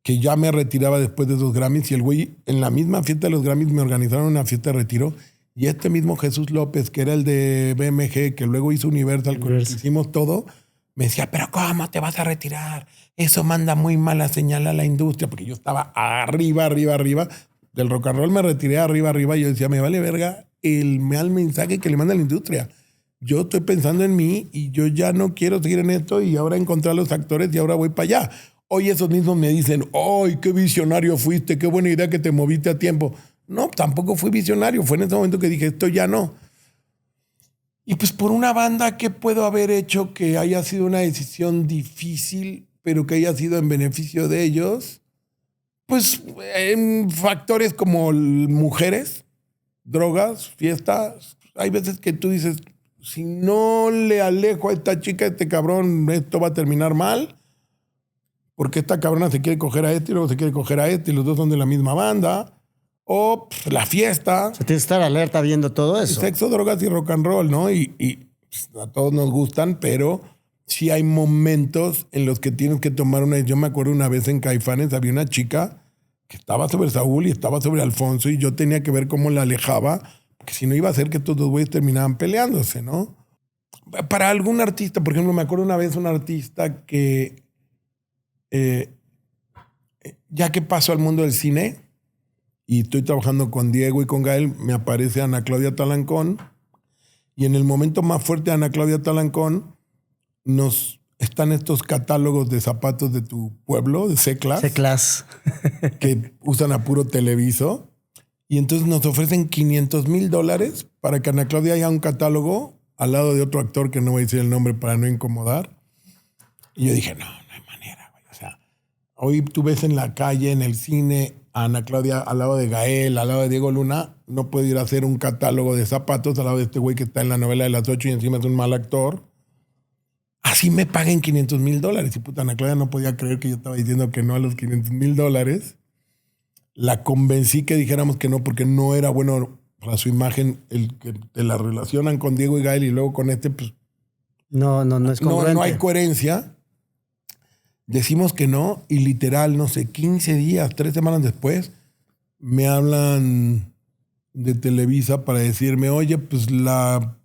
que ya me retiraba después de 2 Grammys. Y el güey, en la misma fiesta de los Grammys, me organizaron una fiesta de retiro. Y este mismo Jesús López, que era el de BMG, que luego hizo Universal, con el que hicimos todo, me decía, pero ¿cómo te vas a retirar? Eso manda muy mala señal a la industria, porque yo estaba arriba. Del rock and roll me retiré arriba. Y yo decía, me vale verga el mal mensaje que le manda a la industria. Yo estoy pensando en mí y yo ya no quiero seguir en esto y ahora encontré a los actores y ahora voy para allá. Hoy esos mismos me dicen, ¡ay, qué visionario fuiste! ¡Qué buena idea que te moviste a tiempo! No, tampoco fui visionario. Fue en ese momento que dije, esto ya no. Y pues por una banda, ¿qué puedo haber hecho que haya sido una decisión difícil, pero que haya sido en beneficio de ellos? Pues en factores como mujeres, drogas, fiestas. Hay veces que tú dices, si no le alejo a esta chica, a este cabrón, esto va a terminar mal. Porque esta cabrona se quiere coger a este y luego se quiere coger a este y los dos son de la misma banda. O pues, la fiesta. O sea, tienes que estar alerta viendo todo eso. Sexo, drogas y rock and roll, ¿no? Y pues, a todos nos gustan, pero sí hay momentos en los que tienes que tomar una... Yo me acuerdo una vez en Caifanes había una chica que estaba sobre Saúl y estaba sobre Alfonso y yo tenía que ver cómo la alejaba, porque si no iba a ser que estos dos güeyes terminaban peleándose, ¿no? Para algún artista, por ejemplo, me acuerdo una vez un artista que, ya que pasó al mundo del cine y estoy trabajando con Diego y con Gael, me aparece Ana Claudia Talancón y en el momento más fuerte de Ana Claudia Talancón están estos catálogos de zapatos de tu pueblo, de C-Class. C-Class. Que usan a puro Televiso. Y entonces nos ofrecen $500,000 para que Ana Claudia haya un catálogo al lado de otro actor que no voy a decir el nombre para no incomodar. Y yo dije, no hay manera, güey. O sea, hoy tú ves en la calle, en el cine, a Ana Claudia al lado de Gael, al lado de Diego Luna, no puede ir a hacer un catálogo de zapatos al lado de este güey que está en la novela de las 8 y encima es un mal actor. Así me paguen $500,000. Y puta, Ana Claudia no podía creer que yo estaba diciendo que no a los $500,000. La convencí que dijéramos que no porque no era bueno para su imagen el que te la relacionan con Diego y Gael y luego con este, pues No es congruente. no hay coherencia. Decimos que no y literal, no sé, 15 días, 3 semanas después, me hablan de Televisa para decirme, oye, pues la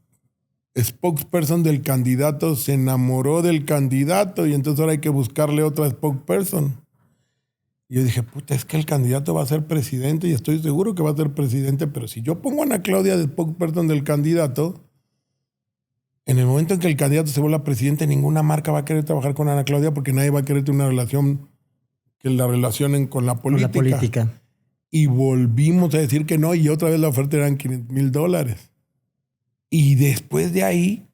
spokesperson del candidato se enamoró del candidato y entonces ahora hay que buscarle otra spokesperson. Y yo dije, puta, es que el candidato va a ser presidente y estoy seguro que va a ser presidente, pero si yo pongo a Ana Claudia de spokesperson del candidato, en el momento en que el candidato se vuelva presidente, ninguna marca va a querer trabajar con Ana Claudia porque nadie va a querer tener una relación que la relacionen con la política. Con la política. Y volvimos a decir que no y otra vez la oferta eran $500,000. Y después de ahí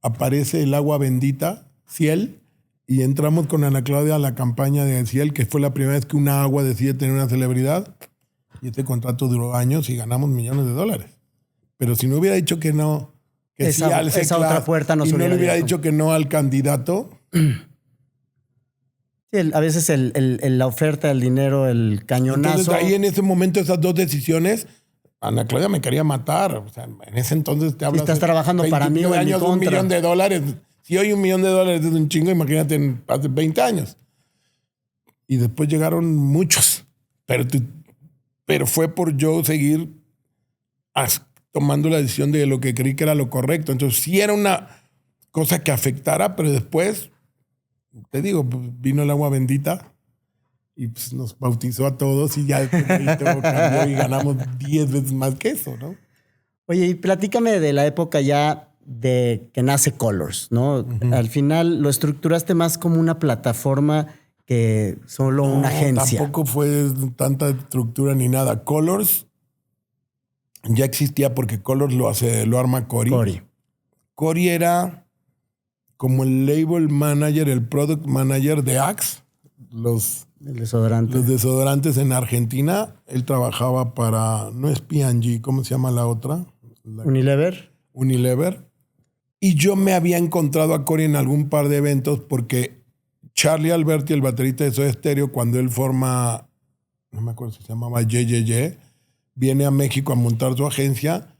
aparece el agua bendita, Ciel, y entramos con Ana Claudia a la campaña de Ciel, que fue la primera vez que una agua decide tener una celebridad. Y este contrato duró años y ganamos $millones. Pero si no hubiera dicho que no, que esa, sí al esa C-Class, otra puerta no y se no le hubiera abierto. dicho que no al candidato. Sí, a veces la oferta, el dinero, el cañonazo. Entonces ahí en ese momento esas dos decisiones, Ana Claudia me quería matar. O sea, en ese entonces te hablas... Si estás trabajando para mí o en mi años, contra. $1,000,000. Si hoy $1,000,000 es un chingo, imagínate hace 20 años. Y después llegaron muchos. Pero fue por yo seguir tomando la decisión de lo que creí que era lo correcto. Entonces sí era una cosa que afectara, pero después, te digo, pues, vino el agua bendita y pues, nos bautizó a todos y ya todo cambió y ganamos 10 veces más que eso, ¿no? Oye, y platícame de la época ya de que nace Colors, ¿no? Uh-huh. Al final lo estructuraste más como una plataforma que solo una agencia. Tampoco fue tanta estructura ni nada. Colors ya existía porque Colors lo arma Cory. Cory era como el label manager, el product manager de Axe, los desodorantes en Argentina. Él trabajaba para, no es P&G, ¿cómo se llama la otra? Unilever. Y yo me había encontrado a Cory en algún par de eventos porque Charlie Alberti, el baterista de Soda Stereo, cuando él forma, no me acuerdo si se llamaba JJJ, viene a México a montar su agencia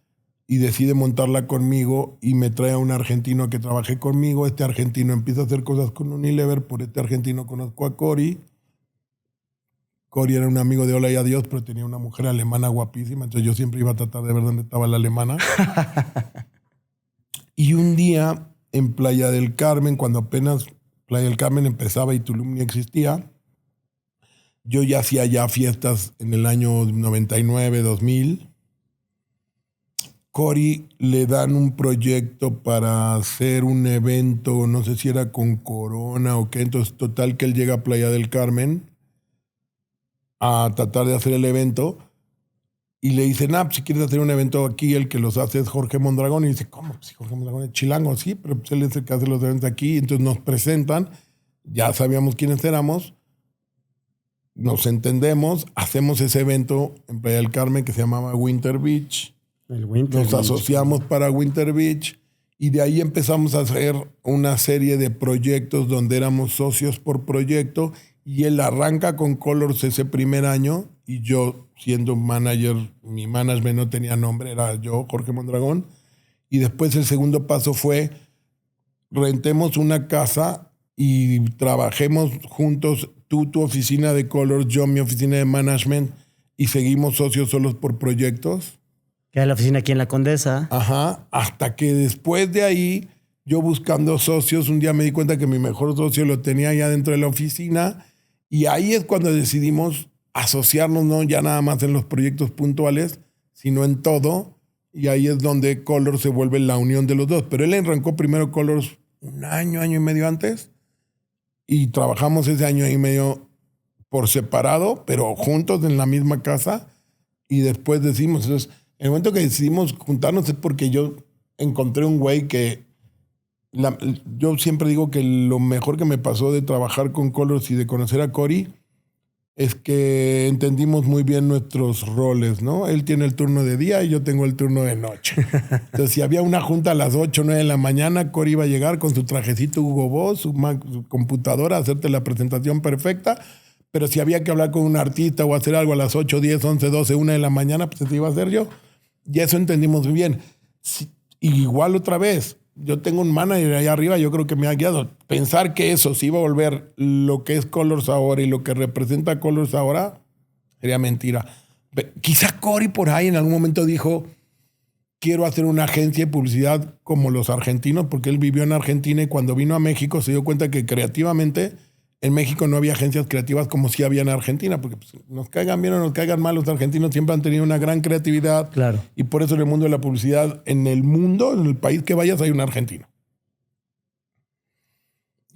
y decide montarla conmigo y me trae a un argentino que trabajé conmigo. Este argentino empieza a hacer cosas con Unilever. Por este argentino conozco a Cory. Cory era un amigo de Hola y Adiós, pero tenía una mujer alemana guapísima. Entonces yo siempre iba a tratar de ver dónde estaba la alemana. Y un día en Playa del Carmen, cuando apenas Playa del Carmen empezaba y Tulum ni existía, yo ya hacía ya fiestas en el año 99, 2000. Cory le dan un proyecto para hacer un evento, no sé si era con Corona o qué, entonces total que él llega a Playa del Carmen a tratar de hacer el evento y le dicen, si quieres hacer un evento aquí, el que los hace es Jorge Mondragón. Y dice, ¿cómo? Pues Jorge Mondragón es chilango, sí, pero pues él es el que hace los eventos aquí. Entonces nos presentan, ya sabíamos quiénes éramos, nos entendemos, hacemos ese evento en Playa del Carmen que se llamaba Winter Beach. Nos asociamos para Winter Beach y de ahí empezamos a hacer una serie de proyectos donde éramos socios por proyecto y él arranca con Colors ese primer año y yo siendo manager, mi management no tenía nombre, era yo, Jorge Mondragón, y después el segundo paso fue rentemos una casa y trabajemos juntos, tú tu oficina de Colors, yo mi oficina de management y seguimos socios solos por proyectos. Que era la oficina aquí en La Condesa. Ajá, hasta que después de ahí, yo buscando socios, un día me di cuenta que mi mejor socio lo tenía ya dentro de la oficina y ahí es cuando decidimos asociarnos, no ya nada más en los proyectos puntuales, sino en todo. Y ahí es donde Colors se vuelve la unión de los dos. Pero él arrancó primero Colors un año y medio antes y trabajamos ese año y medio por separado, pero juntos en la misma casa y después decimos, entonces, en el momento que decidimos juntarnos es porque yo encontré un güey que Yo siempre digo que lo mejor que me pasó de trabajar con Colors y de conocer a Cory es que entendimos muy bien nuestros roles, ¿no? Él tiene el turno de día y yo tengo el turno de noche. Entonces, si había una junta a las 8 o 9 de la mañana, Cory iba a llegar con su trajecito Hugo Boss, su computadora, a hacerte la presentación perfecta. Pero si había que hablar con un artista o hacer algo a las 8, 10, 11, 12, 1 de la mañana, pues eso iba a hacer yo. Y eso entendimos muy bien. Sí, igual otra vez, yo tengo un manager allá arriba, yo creo que me ha guiado. Pensar que eso se iba a volver lo que es Colors ahora y lo que representa Colors ahora, sería mentira. Quizá Cory por ahí en algún momento dijo, quiero hacer una agencia de publicidad como los argentinos, porque él vivió en Argentina y cuando vino a México se dio cuenta que creativamente en México no había agencias creativas como sí había en Argentina, porque pues, nos caigan bien o nos caigan mal, los argentinos siempre han tenido una gran creatividad. Claro. Y por eso en el mundo de la publicidad, en el mundo, en el país que vayas, hay un argentino.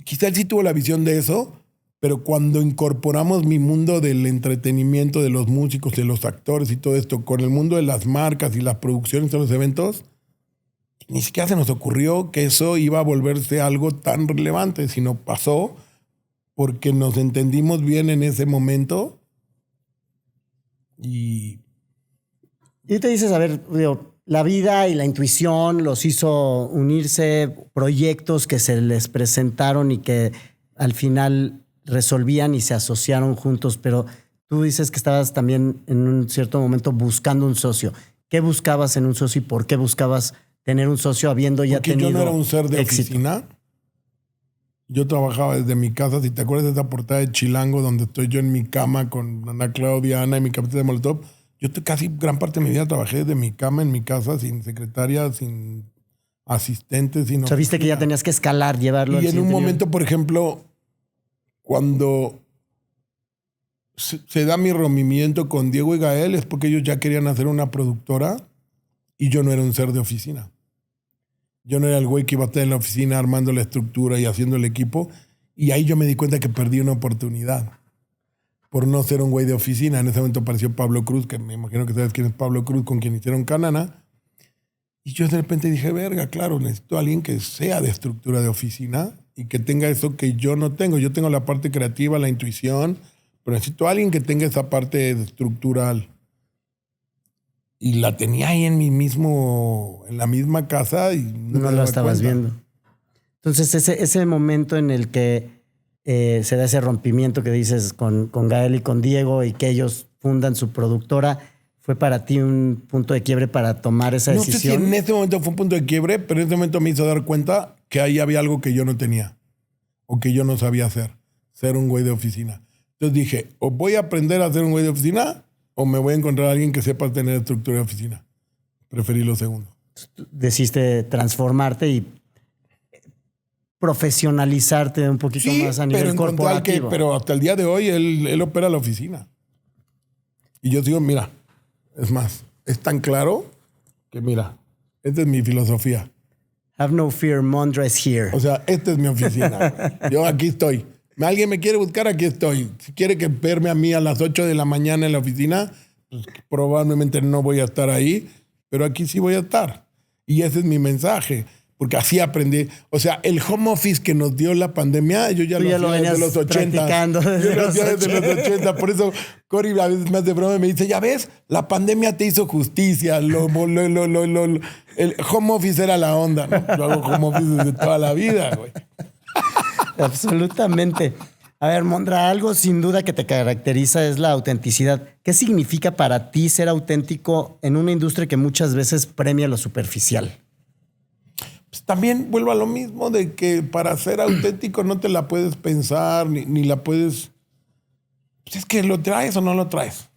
Quizá él sí tuvo la visión de eso, pero cuando incorporamos mi mundo del entretenimiento, de los músicos, de los actores y todo esto, con el mundo de las marcas y las producciones de los eventos, ni siquiera se nos ocurrió que eso iba a volverse algo tan relevante, sino pasó porque nos entendimos bien en ese momento y te dices, a ver, digo, la vida y la intuición los hizo unirse, proyectos que se les presentaron y que al final resolvían y se asociaron juntos, pero tú dices que estabas también en un cierto momento buscando un socio. ¿Qué buscabas en un socio y por qué buscabas tener un socio habiendo ya porque tenido yo no era un ser de éxito? oficina. Yo trabajaba desde mi casa. Si te acuerdas de esa portada de Chilango donde estoy yo en mi cama con Ana Claudia, Ana y mi camiseta de Molotov, yo casi gran parte de mi vida trabajé desde mi cama en mi casa, sin secretaria, sin asistente, sin... O sea, viste que ya tenías que escalar, llevarlo al Y en un siguiente nivel. momento, por ejemplo, cuando se da mi rompimiento con Diego y Gael, es porque ellos ya querían hacer una productora y yo no era un ser de oficina. Yo no era el güey que iba a estar en la oficina armando la estructura y haciendo el equipo. Y ahí yo me di cuenta que perdí una oportunidad por no ser un güey de oficina. En ese momento apareció Pablo Cruz, que me imagino que sabes quién es Pablo Cruz, con quien hicieron Canana. Y yo de repente dije, verga, claro, necesito a alguien que sea de estructura de oficina y que tenga eso que yo no tengo. Yo tengo la parte creativa, la intuición, pero necesito a alguien que tenga esa parte estructural. Y la tenía ahí en la misma casa y no lo estabas viendo. Entonces, ese momento en el que se da ese rompimiento que dices con Gael y con Diego y que ellos fundan su productora, ¿fue para ti un punto de quiebre para tomar esa decisión? No sé si en ese momento fue un punto de quiebre, pero en ese momento me hizo dar cuenta que ahí había algo que yo no tenía o que yo no sabía hacer, ser un güey de oficina. Entonces dije, o voy a aprender a ser un güey de oficina o me voy a encontrar a alguien que sepa tener estructura de oficina. Preferí lo segundo. Decidiste transformarte y profesionalizarte un poquito más a nivel corporativo. Pero hasta el día de hoy él opera la oficina. Y yo digo, mira, es más, es tan claro que mira, esta es mi filosofía. Have no fear, Mondra is here. O sea, esta es mi oficina. Yo aquí estoy. Alguien me quiere buscar, aquí estoy. Si quiere que verme a mí a las 8 de la mañana en la oficina, pues probablemente no voy a estar ahí, pero aquí sí voy a estar. Y ese es mi mensaje, porque así aprendí. O sea, el home office que nos dio la pandemia, yo ya lo hacía desde los 80. Yo lo hacía desde los 80. Por eso Cory a veces me hace broma y me dice, ya ves, la pandemia te hizo justicia. El home office era la onda, ¿no? Yo hago home office desde toda la vida, güey. Absolutamente. A ver, Mondra, algo sin duda que te caracteriza es la autenticidad. ¿Qué significa para ti ser auténtico en una industria que muchas veces premia lo superficial? Pues también vuelvo a lo mismo de que para ser auténtico no te la puedes pensar ni la puedes... Pues es que lo traes o no lo traes.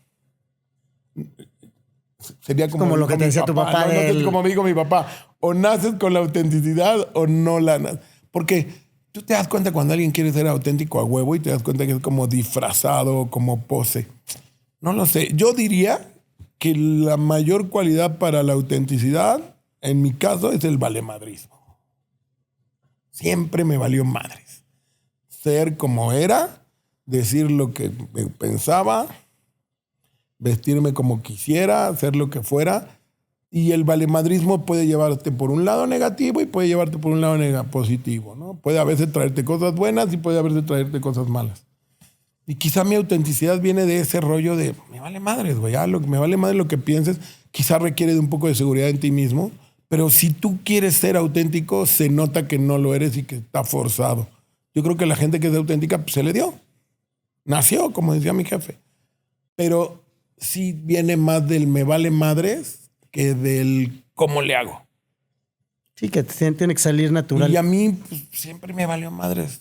Sería como lo que te decía tu papá. No, como me dijo mi papá, o naces con la autenticidad o no la naces. Porque tú te das cuenta cuando alguien quiere ser auténtico a huevo y te das cuenta que es como disfrazado, como pose. No lo sé. Yo diría que la mayor cualidad para la autenticidad, en mi caso, es el valemadrismo. Siempre me valió madres. Ser como era, decir lo que pensaba, vestirme como quisiera, hacer lo que fuera. Y el valemadrismo puede llevarte por un lado negativo y puede llevarte por un lado positivo, ¿no? Puede a veces traerte cosas buenas y puede a veces traerte cosas malas. Y quizá mi autenticidad viene de ese rollo de me vale madres, güey, me vale madre lo que pienses. Quizá requiere de un poco de seguridad en ti mismo, pero si tú quieres ser auténtico, se nota que no lo eres y que está forzado. Yo creo que la gente que es auténtica pues, se le dio. Nació, como decía mi jefe. Pero sí viene más del me vale madres que del cómo le hago. Sí, que tiene que salir natural. Y a mí pues, siempre me valió madres.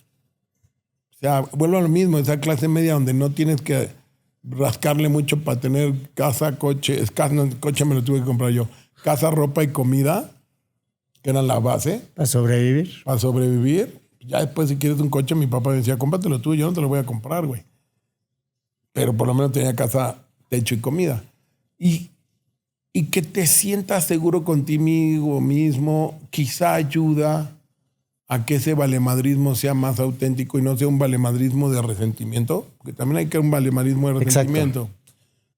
O sea, vuelvo a lo mismo, esa clase media donde no tienes que rascarle mucho para tener casa, coche. Coche me lo tuve que comprar yo. Casa, ropa y comida, que eran la base. Para sobrevivir. Para sobrevivir. Ya después, si quieres un coche, mi papá me decía, cómpratelo tú, yo no te lo voy a comprar, güey. Pero por lo menos tenía casa, techo y comida. Y que te sientas seguro contigo mismo, quizá ayuda a que ese valemadrismo sea más auténtico y no sea un valemadrismo de resentimiento, porque también hay que un valemadrismo de resentimiento. Exacto.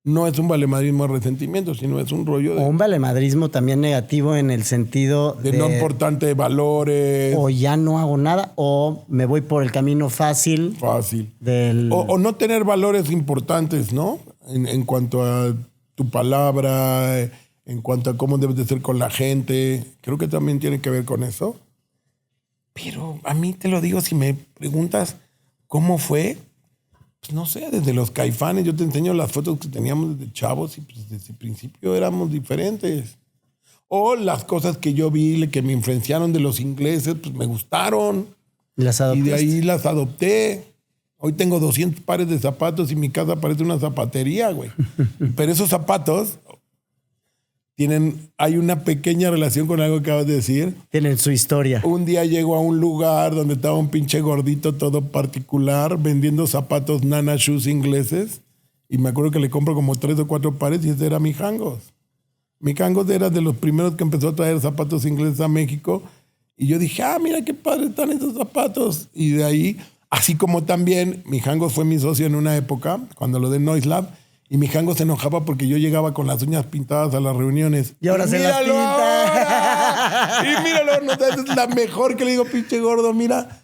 No es un valemadrismo de resentimiento, sino es un rollo de... O un valemadrismo también negativo en el sentido de no importante de valores. O ya no hago nada, o me voy por el camino fácil. Fácil. Del... O no tener valores importantes, ¿no? En cuanto a tu palabra, en cuanto a cómo debes de ser con la gente. Creo que también tiene que ver con eso. Pero a mí te lo digo, si me preguntas cómo fue... Pues no sé, desde los Caifanes, yo te enseño las fotos que teníamos desde chavos y pues desde el principio éramos diferentes. O las cosas que yo vi, que me influenciaron de los ingleses, pues me gustaron. ¿Las adoptaste? Y de ahí las adopté. Hoy tengo 200 pares de zapatos y mi casa parece una zapatería, güey. Pero esos zapatos hay una pequeña relación con algo que acabas de decir. Tienen su historia. Un día llego a un lugar donde estaba un pinche gordito todo particular vendiendo zapatos Nana Shoes ingleses y me acuerdo que le compro como 3 o 4 pares y ese era mi Jangos. Mi Jangos era de los primeros que empezó a traer zapatos ingleses a México y yo dije, mira qué padre están esos zapatos. Y de ahí, así como también mi Jangos fue mi socio en una época, cuando lo de Noise Lab, y mi Jango se enojaba porque yo llegaba con las uñas pintadas a las reuniones. Y ahora se las pinta. Y míralo, no, es la mejor que le digo, pinche gordo, mira.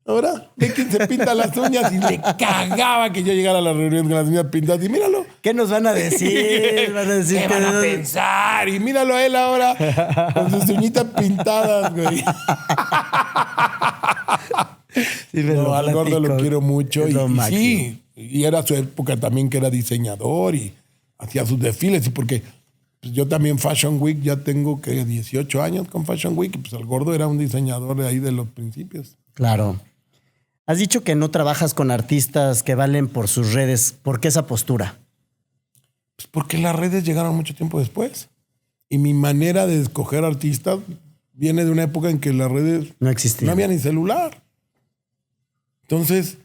Ahora, ve quién se pinta las uñas y le cagaba que yo llegara a las reuniones con las uñas pintadas. Y míralo. ¿Qué nos van a decir? Van a decir ¿qué van a pensar? Y míralo a él ahora con sus uñitas pintadas, güey. Sí, no, al gordo lo quiero mucho. Y sí. Y era su época también que era diseñador y hacía sus desfiles. Y porque pues yo también Fashion Week, ya tengo que 18 años con Fashion Week. Y pues el gordo era un diseñador de ahí de los principios. Claro. Has dicho que no trabajas con artistas que valen por sus redes. ¿Por qué esa postura? Pues porque las redes llegaron mucho tiempo después. Y mi manera de escoger artistas viene de una época en que las redes no existían. No había ni celular. Entonces...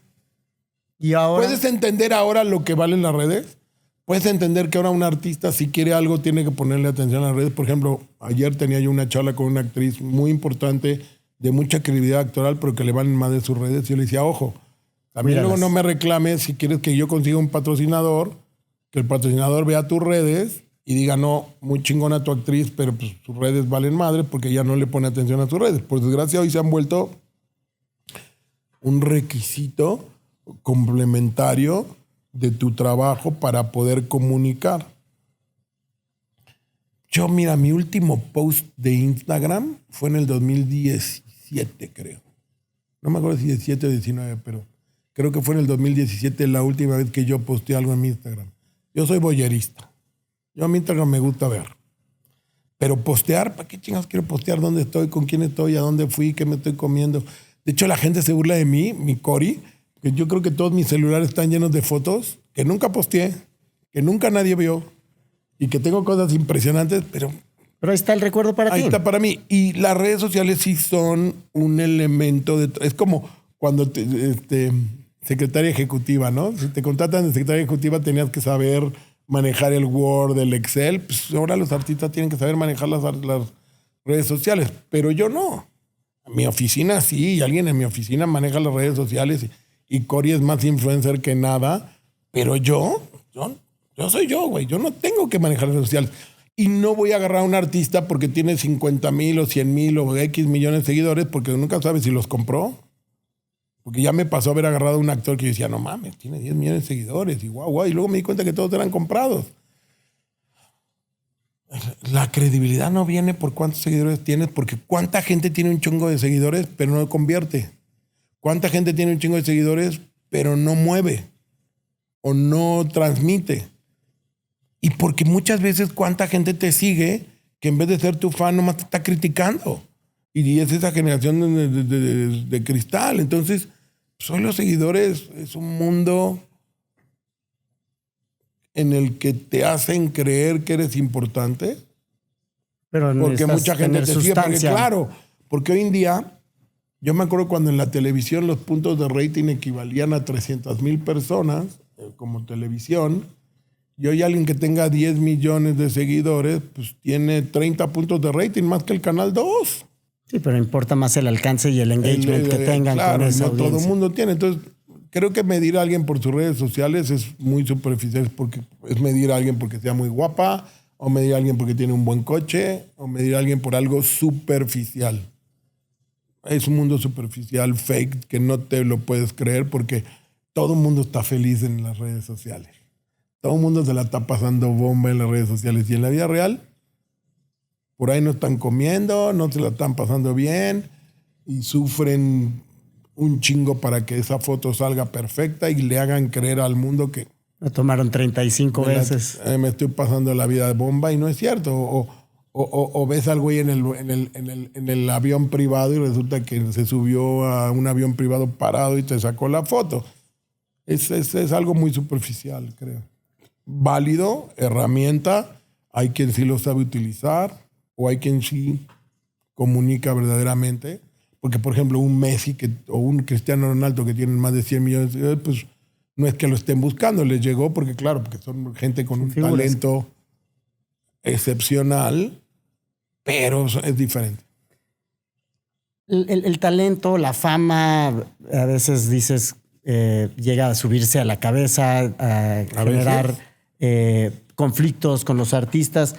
¿Y ahora? ¿Puedes entender ahora lo que valen las redes? ¿Puedes entender que ahora un artista, si quiere algo, tiene que ponerle atención a las redes? Por ejemplo, ayer tenía yo una charla con una actriz muy importante, de mucha credibilidad actoral, pero que le valen más de sus redes. Y yo le decía, ojo, también luego no me reclames si quieres que yo consiga un patrocinador, que el patrocinador vea tus redes y diga, no, muy chingona tu actriz, pero pues sus redes valen madre porque ya no le pone atención a tus redes. Por desgracia, hoy se han vuelto un requisito complementario de tu trabajo para poder comunicar. Yo, mira, mi último post de Instagram fue en el 2017, creo. No me acuerdo si 17 o 19, pero creo que fue en el 2017 la última vez que yo posteé algo en mi Instagram. Yo soy boyerista. Yo a mi Instagram me gusta ver. Pero postear, ¿para qué chingados quiero postear? ¿Dónde estoy? ¿Con quién estoy? ¿A dónde fui? ¿Qué me estoy comiendo? De hecho, la gente se burla de mí, mi Cori, que yo creo que todos mis celulares están llenos de fotos que nunca posteé, que nunca nadie vio y que tengo cosas impresionantes, pero ahí está el recuerdo para ti. Ahí está para mí. Y las redes sociales sí son un elemento de... Es como cuando secretaria ejecutiva, ¿no? Si te contratan de secretaria ejecutiva tenías que saber manejar el Word, el Excel. Pues ahora los artistas tienen que saber manejar las redes sociales, pero yo no. Mi oficina sí, y alguien en mi oficina maneja las redes sociales y Cori es más influencer que nada, pero yo soy yo, güey. Yo no tengo que manejar redes sociales. Y no voy a agarrar a un artista porque tiene 50,000 o 100,000 o X millones de seguidores porque nunca sabes si los compró. Porque ya me pasó haber agarrado a un actor que decía, no mames, tiene 10 millones de seguidores y guau. Y luego me di cuenta que todos eran comprados. La credibilidad no viene por cuántos seguidores tienes, porque cuánta gente tiene un chongo de seguidores pero no convierte. Cuánta gente tiene un chingo de seguidores pero no mueve o no transmite. Y porque muchas veces cuánta gente te sigue que en vez de ser tu fan nomás te está criticando. Y es esa generación de cristal. Entonces, son los seguidores, es un mundo en el que te hacen creer que eres importante. Pero porque mucha gente te sigue. Porque claro, porque hoy en día, yo me acuerdo cuando en la televisión los puntos de rating equivalían a 300,000 personas, como televisión. Y hoy alguien que tenga 10 millones de seguidores, pues tiene 30 puntos de rating más que el Canal 2. Sí, pero importa más el alcance y el engagement que tengan claro, con esa no audiencia. todo el mundo tiene. Entonces, creo que medir a alguien por sus redes sociales es muy superficial, porque es medir a alguien porque sea muy guapa, o medir a alguien porque tiene un buen coche, o medir a alguien por algo superficial. Es un mundo superficial, fake, que no te lo puedes creer porque todo el mundo está feliz en las redes sociales. Todo el mundo se la está pasando bomba en las redes sociales. Y en la vida real, por ahí no están comiendo, no se la están pasando bien y sufren un chingo para que esa foto salga perfecta y le hagan creer al mundo que Me tomaron 35 veces. me estoy pasando la vida de bomba y no es cierto. O ves al güey en el avión privado y resulta que se subió a un avión privado parado y te sacó la foto. Es algo muy superficial, creo. Válido, herramienta, hay quien sí lo sabe utilizar o hay quien sí comunica verdaderamente. Porque, por ejemplo, un Messi o un Cristiano Ronaldo que tienen más de 100 millones de seguidores, pues no es que lo estén buscando, les llegó porque, claro, porque son gente con un talento excepcional, pero es diferente. El talento, la fama, a veces dices, llega a subirse a la cabeza, a generar conflictos con los artistas.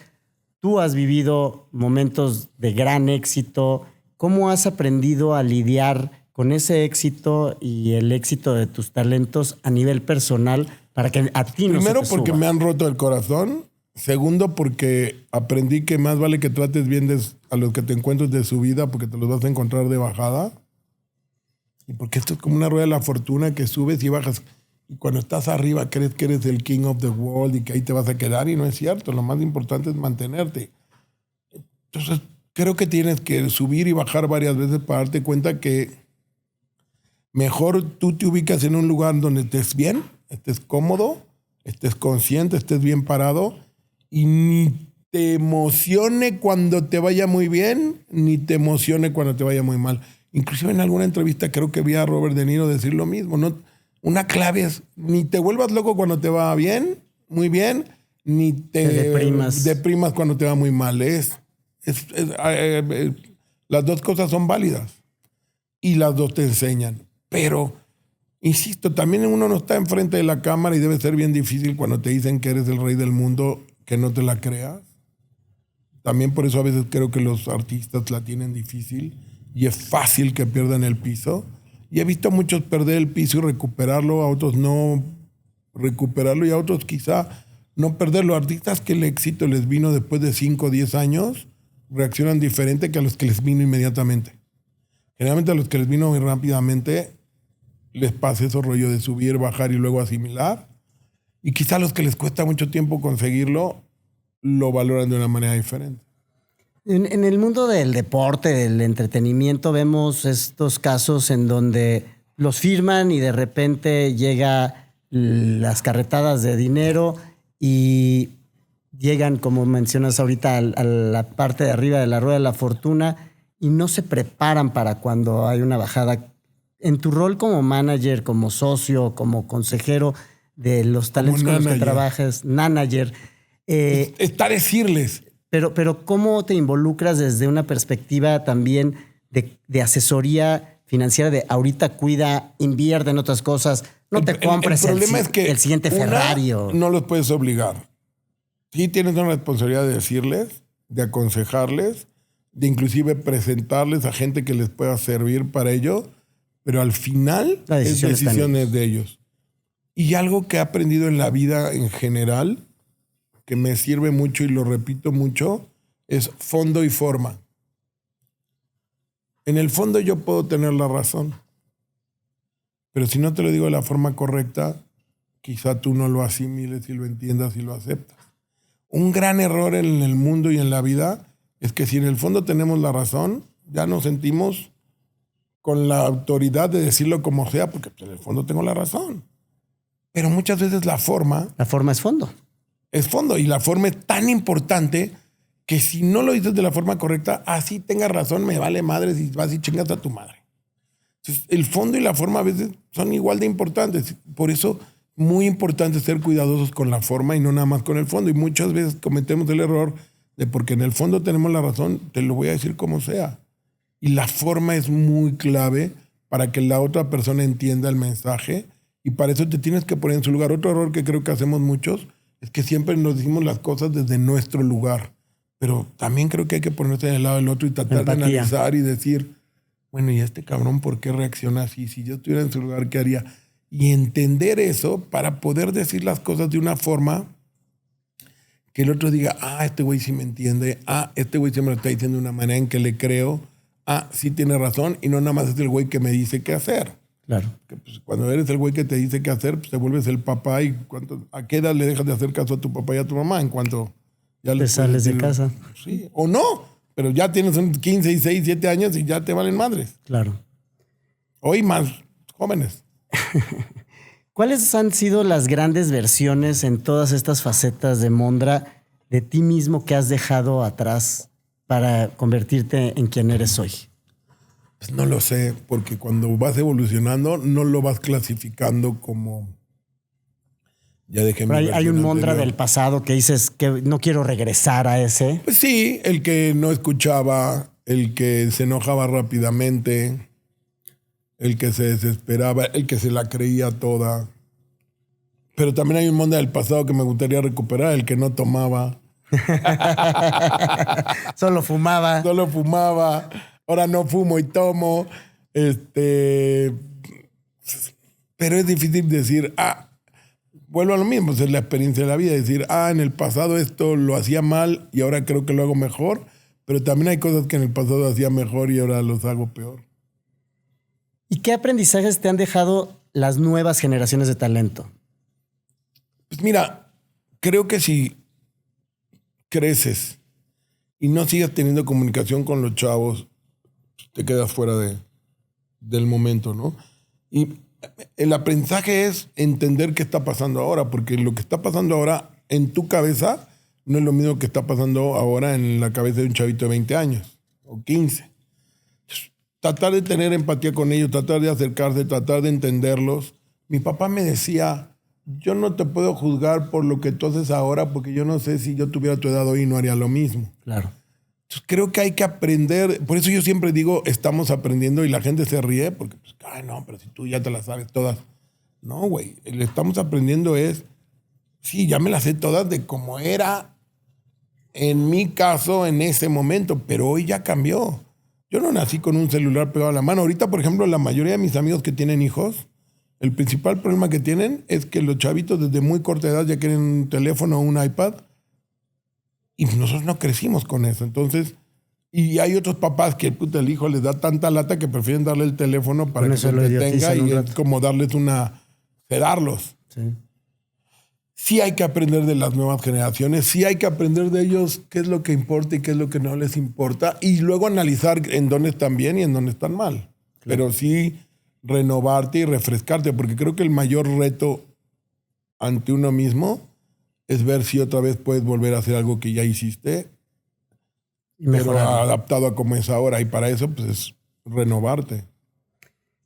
Tú has vivido momentos de gran éxito. ¿Cómo has aprendido a lidiar con ese éxito y el éxito de tus talentos a nivel personal para que a ti no Primero, se te porque suba? me han roto el corazón. Segundo, porque aprendí que más vale que trates bien a los que te encuentres de su vida, porque te los vas a encontrar de bajada. Y porque esto es como una rueda de la fortuna que subes y bajas. Y cuando estás arriba crees que eres el king of the world y que ahí te vas a quedar, y no es cierto. Lo más importante es mantenerte. Entonces, creo que tienes que subir y bajar varias veces para darte cuenta que mejor tú te ubicas en un lugar donde estés bien, estés cómodo, estés consciente, estés bien parado y ni te emocione cuando te vaya muy bien, ni te emocione cuando te vaya muy mal. Inclusive en alguna entrevista creo que vi a Robert De Niro decir lo mismo, ¿no? Una clave es ni te vuelvas loco cuando te va bien, muy bien, ni te deprimas cuando te va muy mal. Las dos cosas son válidas y las dos te enseñan. Pero, insisto, también uno no está enfrente de la cámara y debe ser bien difícil cuando te dicen que eres el rey del mundo que no te la creas. También por eso a veces creo que los artistas la tienen difícil y es fácil que pierdan el piso. Y he visto a muchos perder el piso y recuperarlo, a otros no recuperarlo y a otros quizá no perderlo. Artistas que el éxito les vino después de 5 o 10 años reaccionan diferente que a los que les vino inmediatamente. Generalmente a los que les vino muy rápidamente les pasa esos rollo de subir, bajar y luego asimilar. Y quizá a los que les cuesta mucho tiempo conseguirlo lo valoran de una manera diferente. En el mundo del deporte, del entretenimiento, vemos estos casos en donde los firman y de repente llega las carretadas de dinero y llegan, como mencionas ahorita, a la parte de arriba de la rueda de la fortuna y no se preparan para cuando hay una bajada. En tu rol como manager, como socio, como consejero de los talentos con los que trabajas, manager. Está decirles. Pero ¿cómo te involucras desde una perspectiva también de asesoría financiera de ahorita cuida, invierte en otras cosas, no te compres el problema es que el siguiente Ferrari? No los puedes obligar. sí tienes una responsabilidad de decirles, de aconsejarles, de inclusive presentarles a gente que les pueda servir para ello, pero al final La decisión es está en decisiones de ellos. Y algo que he aprendido en la vida en general, que me sirve mucho y lo repito mucho, es fondo y forma. En el fondo yo puedo tener la razón, pero si no te lo digo de la forma correcta, quizá tú no lo asimiles y lo entiendas y lo aceptas. Un gran error en el mundo y en la vida es que si en el fondo tenemos la razón, ya nos sentimos con la autoridad de decirlo como sea, porque en el fondo tengo la razón. Pero muchas veces la forma... La forma es fondo. Es fondo, y la forma es tan importante que si no lo dices de la forma correcta, así tengas razón, me vale madre si vas y chingas a tu madre. Entonces, el fondo y la forma a veces son igual de importantes. Por eso, muy importante ser cuidadosos con la forma y no nada más con el fondo. Y muchas veces cometemos el error de porque en el fondo tenemos la razón, te lo voy a decir como sea. Y la forma es muy clave para que la otra persona entienda el mensaje y para eso te tienes que poner en su lugar. Otro error que creo que hacemos muchos es que siempre nos decimos las cosas desde nuestro lugar. Pero también creo que hay que ponerse en el lado del otro y tratar de analizar y decir, bueno, ¿y este cabrón por qué reacciona así? Si yo estuviera en su lugar, ¿qué haría? Y entender eso para poder decir las cosas de una forma que el otro diga, este güey sí me entiende, este güey sí me lo está diciendo de una manera en que le creo, sí tiene razón, y no nada más es el güey que me dice qué hacer. Claro. Que, pues, cuando eres el güey que te dice qué hacer, pues te vuelves el papá y ¿a qué edad le dejas de hacer caso a tu papá y a tu mamá? En cuanto ya te sales de casa. Sí, o no, pero ya tienes 15, 16, 7 años y ya te valen madres. Claro. Hoy más jóvenes. ¿Cuáles han sido las grandes versiones en todas estas facetas de Mondra de ti mismo que has dejado atrás para convertirte en quien eres hoy? Pues no lo sé, porque cuando vas evolucionando no lo vas clasificando como... Ya dejé mi Hay un Mondra anterior. del pasado que dices que no quiero regresar a ese. Pues sí, el que no escuchaba, el que se enojaba rápidamente, el que se desesperaba, el que se la creía toda. Pero también hay un Mondra del pasado que me gustaría recuperar, el que no tomaba. Solo fumaba. Solo fumaba. Ahora no fumo y tomo. Pero es difícil decir, vuelvo a lo mismo, es la experiencia de la vida. Decir, en el pasado esto lo hacía mal y ahora creo que lo hago mejor. Pero también hay cosas que en el pasado hacía mejor y ahora los hago peor. ¿Y qué aprendizajes te han dejado las nuevas generaciones de talento? Pues mira, creo que si creces y no sigas teniendo comunicación con los chavos, te quedas fuera del momento, ¿no? Y el aprendizaje es entender qué está pasando ahora, porque lo que está pasando ahora en tu cabeza no es lo mismo que está pasando ahora en la cabeza de un chavito de 20 años o 15. Tratar de tener empatía con ellos, tratar de acercarse, tratar de entenderlos. Mi papá me decía, yo no te puedo juzgar por lo que tú haces ahora, porque yo no sé si yo tuviera tu edad hoy no haría lo mismo. Claro. Entonces, creo que hay que aprender. Por eso yo siempre digo, estamos aprendiendo y la gente se ríe porque, pues, no, pero si tú ya te las sabes todas. No, güey, el estamos aprendiendo es, sí, ya me las sé todas de cómo era en mi caso en ese momento, pero hoy ya cambió. Yo no nací con un celular pegado a la mano. Ahorita, por ejemplo, la mayoría de mis amigos que tienen hijos, el principal problema que tienen es que los chavitos desde muy corta edad ya quieren un teléfono o un iPad. Y nosotros no crecimos con eso. Entonces, y hay otros papás que el hijo les da tanta lata que prefieren darle el teléfono para que se entretenga y es como darles sedarlos. Sí. Sí hay que aprender de las nuevas generaciones, sí hay que aprender de ellos qué es lo que importa y qué es lo que no les importa y luego analizar en dónde están bien y en dónde están mal. Claro. Pero sí renovarte y refrescarte, porque creo que el mayor reto ante uno mismo es ver si otra vez puedes volver a hacer algo que ya hiciste, pero adaptado a cómo es ahora. Y para eso, pues, es renovarte.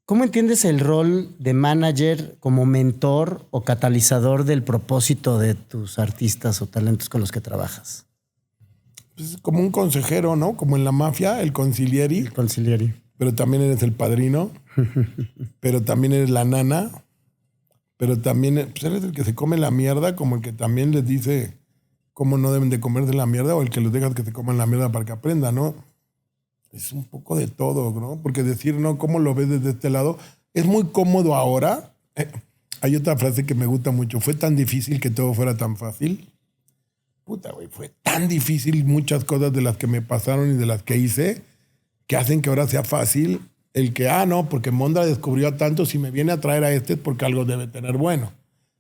¿Cómo entiendes el rol de manager como mentor o catalizador del propósito de tus artistas o talentos con los que trabajas? Pues como un consejero, ¿no? Como en la mafia, el consiglieri. El consiglieri. Pero también eres el padrino. Pero también eres la nana. Pero también pues eres el que se come la mierda, como el que también les dice cómo no deben de comerse la mierda o el que los dejas que se coman la mierda para que aprendan, ¿no? Es un poco de todo, ¿no? Porque decir, no, ¿cómo lo ves desde este lado? Es muy cómodo ahora. Hay otra frase que me gusta mucho. Fue tan difícil que todo fuera tan fácil. Puta, güey, fue tan difícil muchas cosas de las que me pasaron y de las que hice que hacen que ahora sea fácil el que, no, porque Mondra descubrió a tanto, si me viene a traer a este es porque algo debe tener bueno.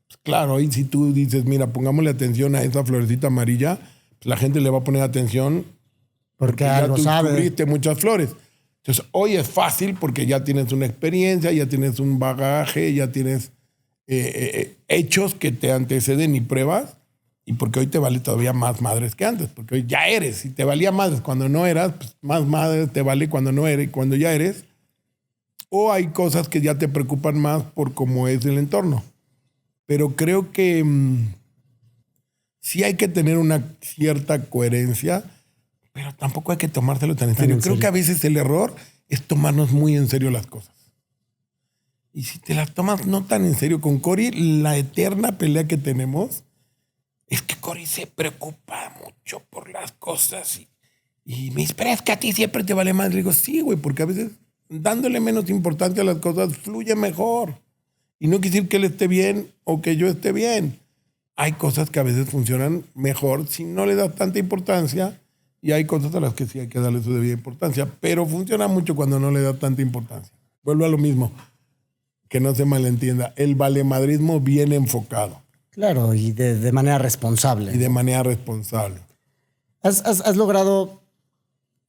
Pues claro, ahí si tú dices, mira, pongámosle atención a esa florecita amarilla, pues la gente le va a poner atención porque ya algo tú sabe. descubriste muchas flores. Entonces, hoy es fácil porque ya tienes una experiencia, ya tienes un bagaje, ya tienes hechos que te anteceden y pruebas, y porque hoy te vale todavía más madres que antes, porque hoy ya eres. Si te valía madres cuando no eras, pues más madres te vale cuando no eres, cuando ya eres. O hay cosas que ya te preocupan más por cómo es el entorno. Pero creo que sí hay que tener una cierta coherencia, pero tampoco hay que tomárselo tan en serio. Creo que a veces el error es tomarnos muy en serio las cosas. Y si te las tomas no tan en serio, con Cory, la eterna pelea que tenemos es que Cory se preocupa mucho por las cosas. Y me dice, pero es que a ti siempre te vale más. Le digo, sí, güey, porque a veces dándole menos importancia a las cosas fluye mejor. Y no quiere decir que él esté bien o que yo esté bien. Hay cosas que a veces funcionan mejor si no le das tanta importancia, y hay cosas a las que sí hay que darle su debida importancia, pero funciona mucho cuando no le das tanta importancia. Vuelvo a lo mismo, que no se malentienda, el valemadrismo bien enfocado. Claro, y de manera responsable. Y de manera responsable. ¿Has logrado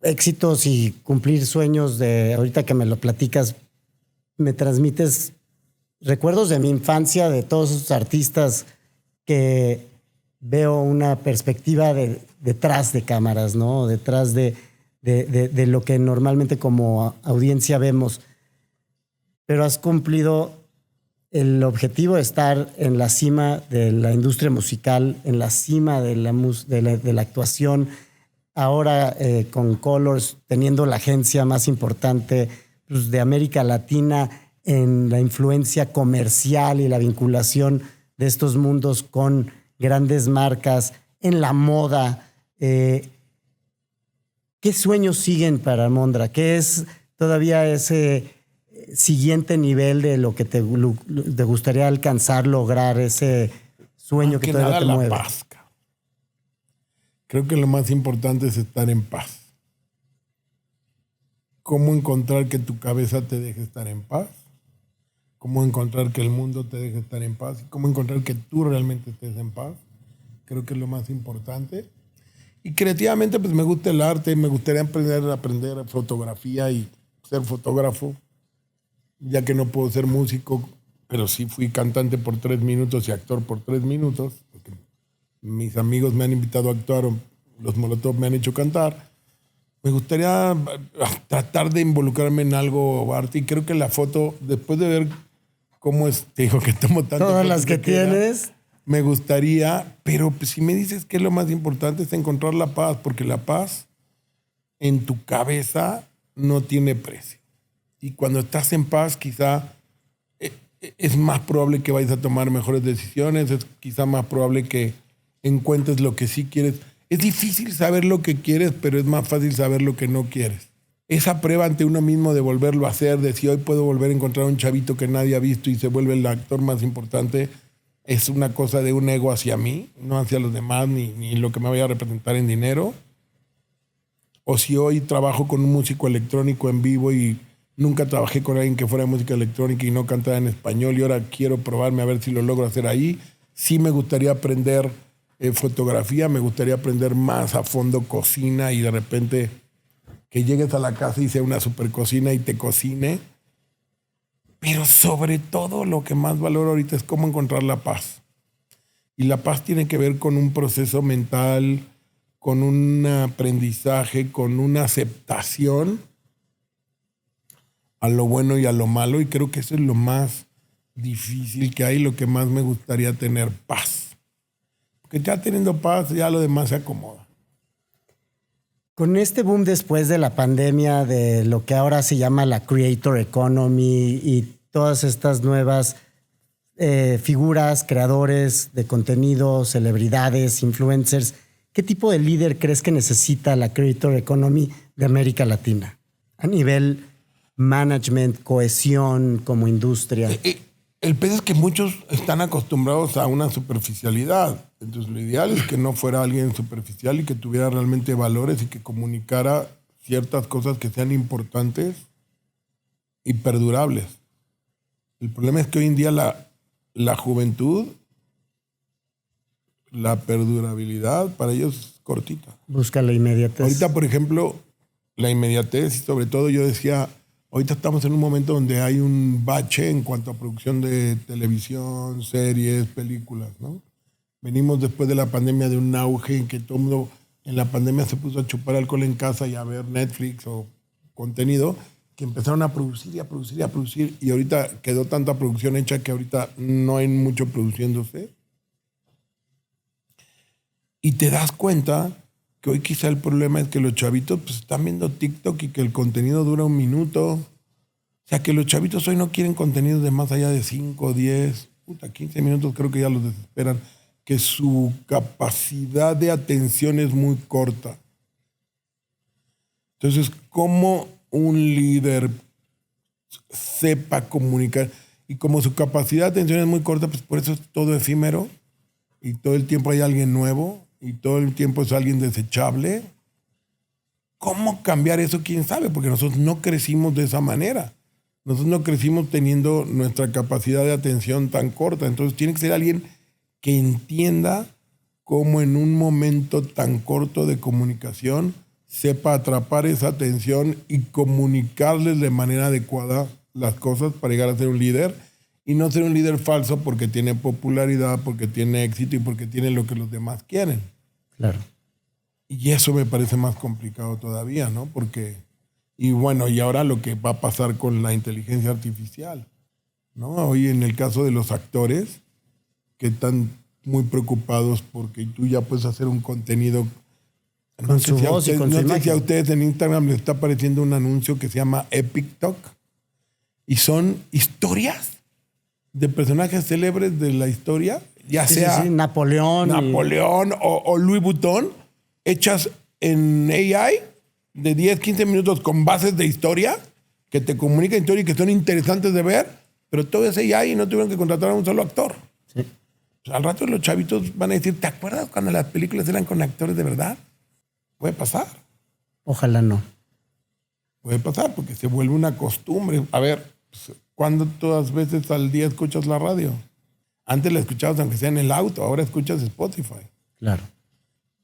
éxitos y cumplir sueños de, ahorita que me lo platicas, me transmites recuerdos de mi infancia, de todos esos artistas que veo una perspectiva detrás de cámaras, ¿no? Detrás de lo que normalmente como audiencia vemos. Pero has cumplido el objetivo de estar en la cima de la industria musical, en la cima de la actuación, ahora con Colors, teniendo la agencia más importante pues, de América Latina en la influencia comercial y la vinculación de estos mundos con grandes marcas, en la moda. ¿Qué sueños siguen para Mondra? ¿Qué es todavía ese siguiente nivel de lo que te gustaría alcanzar, lograr, ese sueño que todavía te mueve? La paz. Creo que lo más importante es estar en paz. ¿Cómo encontrar que tu cabeza te deje estar en paz? ¿Cómo encontrar que el mundo te deje estar en paz? ¿Cómo encontrar que tú realmente estés en paz? Creo que es lo más importante. Y creativamente, pues me gusta el arte, me gustaría aprender fotografía y ser fotógrafo, ya que no puedo ser músico, pero sí fui cantante por 3 minutos y actor por 3 minutos, porque mis amigos me han invitado a actuar, los Molotov me han hecho cantar. Me gustaría tratar de involucrarme en algo arte, y creo que la foto, después de ver cómo es, te digo que tomo tantas todas las que tienes, me gustaría, pero si me dices que es lo más importante es encontrar la paz, porque la paz en tu cabeza no tiene precio. Y cuando estás en paz, quizá es más probable que vayas a tomar mejores decisiones, es quizá más probable que encuentres lo que sí quieres. Es difícil saber lo que quieres, pero es más fácil saber lo que no quieres. Esa prueba ante uno mismo de volverlo a hacer, de si hoy puedo volver a encontrar a un chavito que nadie ha visto y se vuelve el actor más importante, es una cosa de un ego hacia mí, no hacia los demás, ni lo que me vaya a representar en dinero. O si hoy trabajo con un músico electrónico en vivo y nunca trabajé con alguien que fuera de música electrónica y no cantara en español, y ahora quiero probarme a ver si lo logro hacer ahí. Sí me gustaría aprender fotografía, me gustaría aprender más a fondo cocina, y de repente que llegues a la casa y sea una super cocina y te cocine. Pero sobre todo lo que más valoro ahorita es cómo encontrar la paz. Y la paz tiene que ver con un proceso mental, con un aprendizaje, con una aceptación a lo bueno y a lo malo, y creo que eso es lo más difícil que hay, lo que más me gustaría tener, paz. Porque ya teniendo paz, ya lo demás se acomoda. Con este boom después de la pandemia, de lo que ahora se llama la Creator Economy y todas estas nuevas figuras, creadores de contenido, celebridades, influencers. ¿Qué tipo de líder crees que necesita la creator economy de América Latina? A nivel management, cohesión como industria. El peor es que muchos están acostumbrados a una superficialidad. Entonces, lo ideal es que no fuera alguien superficial y que tuviera realmente valores y que comunicara ciertas cosas que sean importantes y perdurables. El problema es que hoy en día la juventud, la perdurabilidad para ellos es cortita. Busca la inmediatez. Ahorita, por ejemplo, la inmediatez y sobre todo yo decía, ahorita estamos en un momento donde hay un bache en cuanto a producción de televisión, series, películas, ¿no? Venimos después de la pandemia de un auge en que todo el mundo en la pandemia se puso a chupar alcohol en casa y a ver Netflix o contenido, que empezaron a producir y a producir y a producir, y ahorita quedó tanta producción hecha que ahorita no hay mucho produciéndose. Y te das cuenta que hoy quizá el problema es que los chavitos pues, están viendo TikTok y que el contenido dura 1 minuto. O sea, que los chavitos hoy no quieren contenido de más allá de 5, 10, 15 minutos, creo que ya los desesperan. Que su capacidad de atención es muy corta. Entonces, ¿cómo un líder sepa comunicar? Y como su capacidad de atención es muy corta, pues por eso es todo efímero y todo el tiempo hay alguien nuevo y todo el tiempo es alguien desechable. ¿Cómo cambiar eso? ¿Quién sabe? Porque nosotros no crecimos de esa manera. Nosotros no crecimos teniendo nuestra capacidad de atención tan corta. Entonces tiene que ser alguien que entienda cómo en un momento tan corto de comunicación sepa atrapar esa atención y comunicarles de manera adecuada las cosas para llegar a ser un líder y no ser un líder falso porque tiene popularidad, porque tiene éxito y porque tiene lo que los demás quieren. Claro. Y eso me parece más complicado todavía, ¿no? Porque, y bueno, y ahora lo que va a pasar con la inteligencia artificial, ¿no? Hoy en el caso de los actores, que están muy preocupados porque tú ya puedes hacer un contenido. Con su voz y con su imagen. No sé si a ustedes en Instagram les está apareciendo un anuncio que se llama Epic Talk y son historias de personajes célebres de la historia, ya sea Napoleón o Louis Vuitton, hechas en AI de 10, 15 minutos con bases de historia que te comunican historia y que son interesantes de ver, pero todo es AI y no tuvieron que contratar a un solo actor. Sí. Pues al rato los chavitos van a decir, ¿te acuerdas cuando las películas eran con actores de verdad? Puede pasar. Ojalá no. Puede pasar porque se vuelve una costumbre. A ver, pues, ¿cuándo todas veces al día escuchas la radio? Antes la escuchabas aunque sea en el auto, ahora escuchas Spotify. Claro.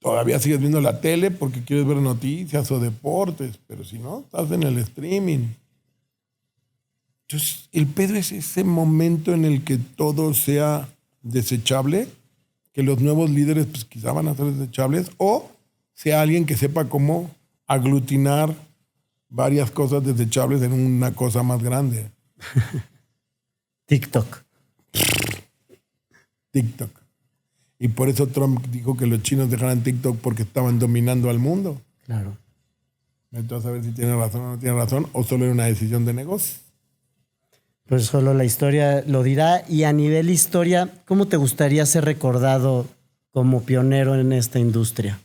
Todavía sigues viendo la tele porque quieres ver noticias o deportes, pero si no, estás en el streaming. Entonces, el pedo es ese momento en el que todo sea desechable, que los nuevos líderes pues quizá van a ser desechables, o sea alguien que sepa cómo aglutinar varias cosas desechables en una cosa más grande. TikTok. Y por eso Trump dijo que los chinos dejaran TikTok porque estaban dominando al mundo. Claro. Entonces a ver si tiene razón o no tiene razón, o solo era una decisión de negocio. Pues solo la historia lo dirá. Y a nivel historia, ¿cómo te gustaría ser recordado como pionero en esta industria?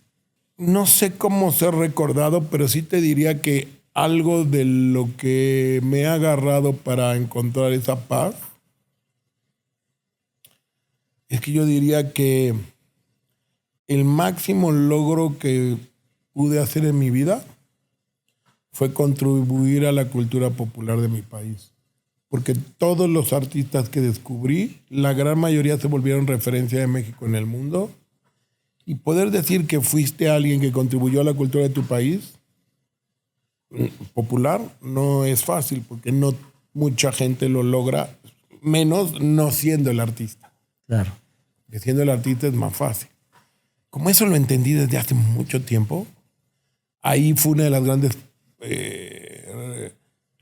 No sé cómo ser recordado, pero sí te diría que algo de lo que me ha agarrado para encontrar esa paz es que yo diría que el máximo logro que pude hacer en mi vida fue contribuir a la cultura popular de mi país. Porque todos los artistas que descubrí, la gran mayoría se volvieron referencia de México en el mundo. Y poder decir que fuiste alguien que contribuyó a la cultura de tu país popular no es fácil, porque no mucha gente lo logra, menos no siendo el artista. Claro. Que siendo el artista es más fácil. Como eso lo entendí desde hace mucho tiempo, ahí fue una de las grandes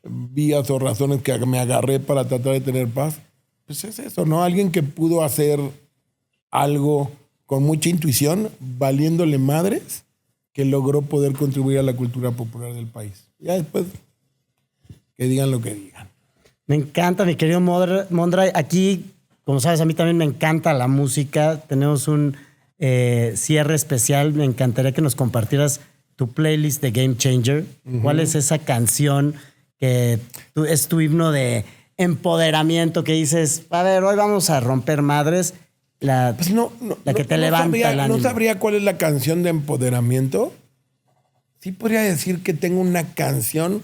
vías o razones que me agarré para tratar de tener paz. Pues es eso, ¿no? Alguien que pudo hacer algo con mucha intuición, valiéndole madres, que logró poder contribuir a la cultura popular del país. Ya después, que digan lo que digan. Me encanta, mi querido Mondra. Aquí como sabes, a mí también me encanta la música. Tenemos un cierre especial. Me encantaría que nos compartieras tu playlist de Game Changer. ¿Cuál es esa canción que es tu himno de empoderamiento que dices, a ver, hoy vamos a romper madres? La que te levanta el ánimo. No sabría cuál es la canción de empoderamiento. Sí podría decir que tengo una canción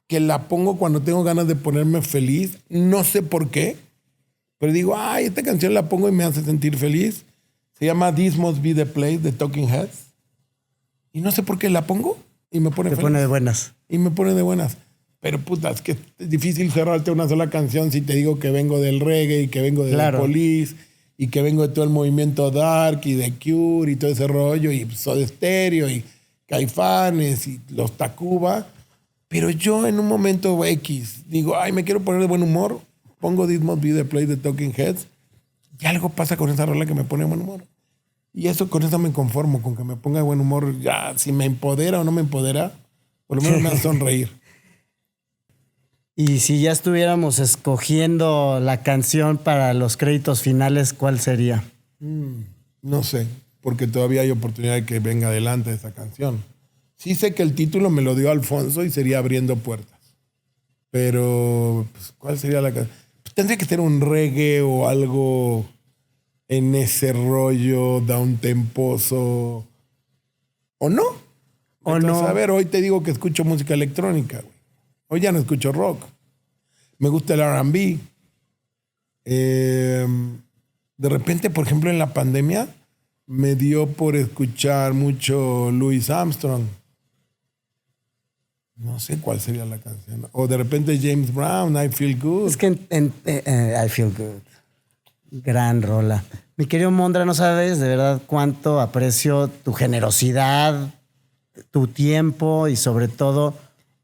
que la pongo cuando tengo ganas de ponerme feliz. No sé por qué, pero digo, ay, esta canción la pongo y me hace sentir feliz. Se llama This Must Be the Place de Talking Heads. Y no sé por qué la pongo y me pone feliz. Te pone de buenas. Y me pone de buenas. Pero puta, es que es difícil cerrarte una sola canción si te digo que vengo del reggae y que vengo de The Police y que vengo de todo el movimiento dark y de Cure y todo ese rollo y Soda Stereo y Caifanes y los Tacuba. Pero yo en un momento X digo, ay, me quiero poner de buen humor, pongo This Must Be the Place de Talking Heads y algo pasa con esa rola que me pone de buen humor. Y eso, con eso me conformo, con que me ponga de buen humor. Ya, si me empodera o no me empodera, por lo menos me hace sonreír. Y si ya estuviéramos escogiendo la canción para los créditos finales, ¿cuál sería? No sé, porque todavía hay oportunidad de que venga adelante esa canción. Sí sé que el título me lo dio Alfonso y sería Abriendo Puertas. Pero, pues, ¿cuál sería la canción? Pues, tendría que ser un reggae o algo en ese rollo downtemposo. ¿O no? ¿O Entonces, no? A ver, hoy te digo que escucho música electrónica, güey. Hoy ya no escucho rock. Me gusta el R&B. De repente, por ejemplo, en la pandemia, me dio por escuchar mucho Louis Armstrong. No sé cuál sería la canción. O de repente James Brown, I Feel Good. Es que I Feel Good. Gran rola. Mi querido Mondra, no sabes de verdad cuánto aprecio tu generosidad, tu tiempo y sobre todo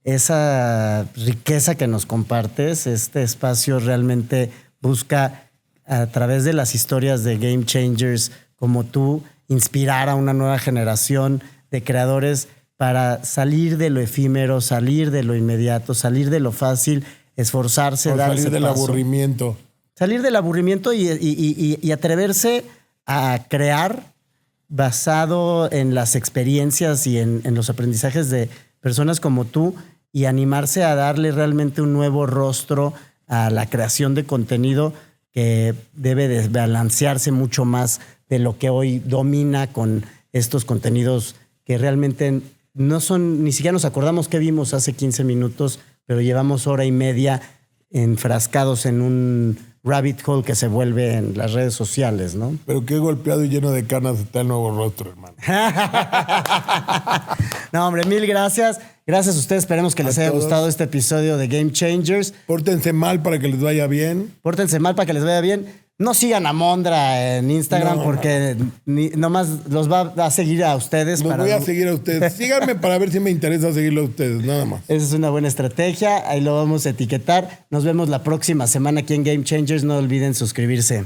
esa riqueza que nos compartes. Este espacio realmente busca, a través de las historias de Game Changers como tú, inspirar a una nueva generación de creadores para salir de lo efímero, salir de lo inmediato, salir de lo fácil, esforzarse, darse salir del paso. aburrimiento. Salir del aburrimiento y atreverse a crear basado en las experiencias y en los aprendizajes de personas como tú y animarse a darle realmente un nuevo rostro a la creación de contenido que debe desbalancearse mucho más de lo que hoy domina con estos contenidos que realmente no son, ni siquiera nos acordamos qué vimos hace 15 minutos, pero llevamos hora y media enfrascados en un rabbit hole que se vuelve en las redes sociales, ¿no? Pero qué golpeado y lleno de canas está el nuevo rostro, hermano. No, hombre, mil gracias. Gracias a ustedes. Esperemos que les haya gustado este episodio de Game Changers. Pórtense mal para que les vaya bien. Pórtense mal para que les vaya bien. No sigan a Mondra en Instagram porque nomás los va a seguir a ustedes. Los voy a seguir a ustedes. Síganme para ver si me interesa seguirlo a ustedes, nada más. Esa es una buena estrategia. Ahí lo vamos a etiquetar. Nos vemos la próxima semana aquí en Game Changers. No olviden suscribirse.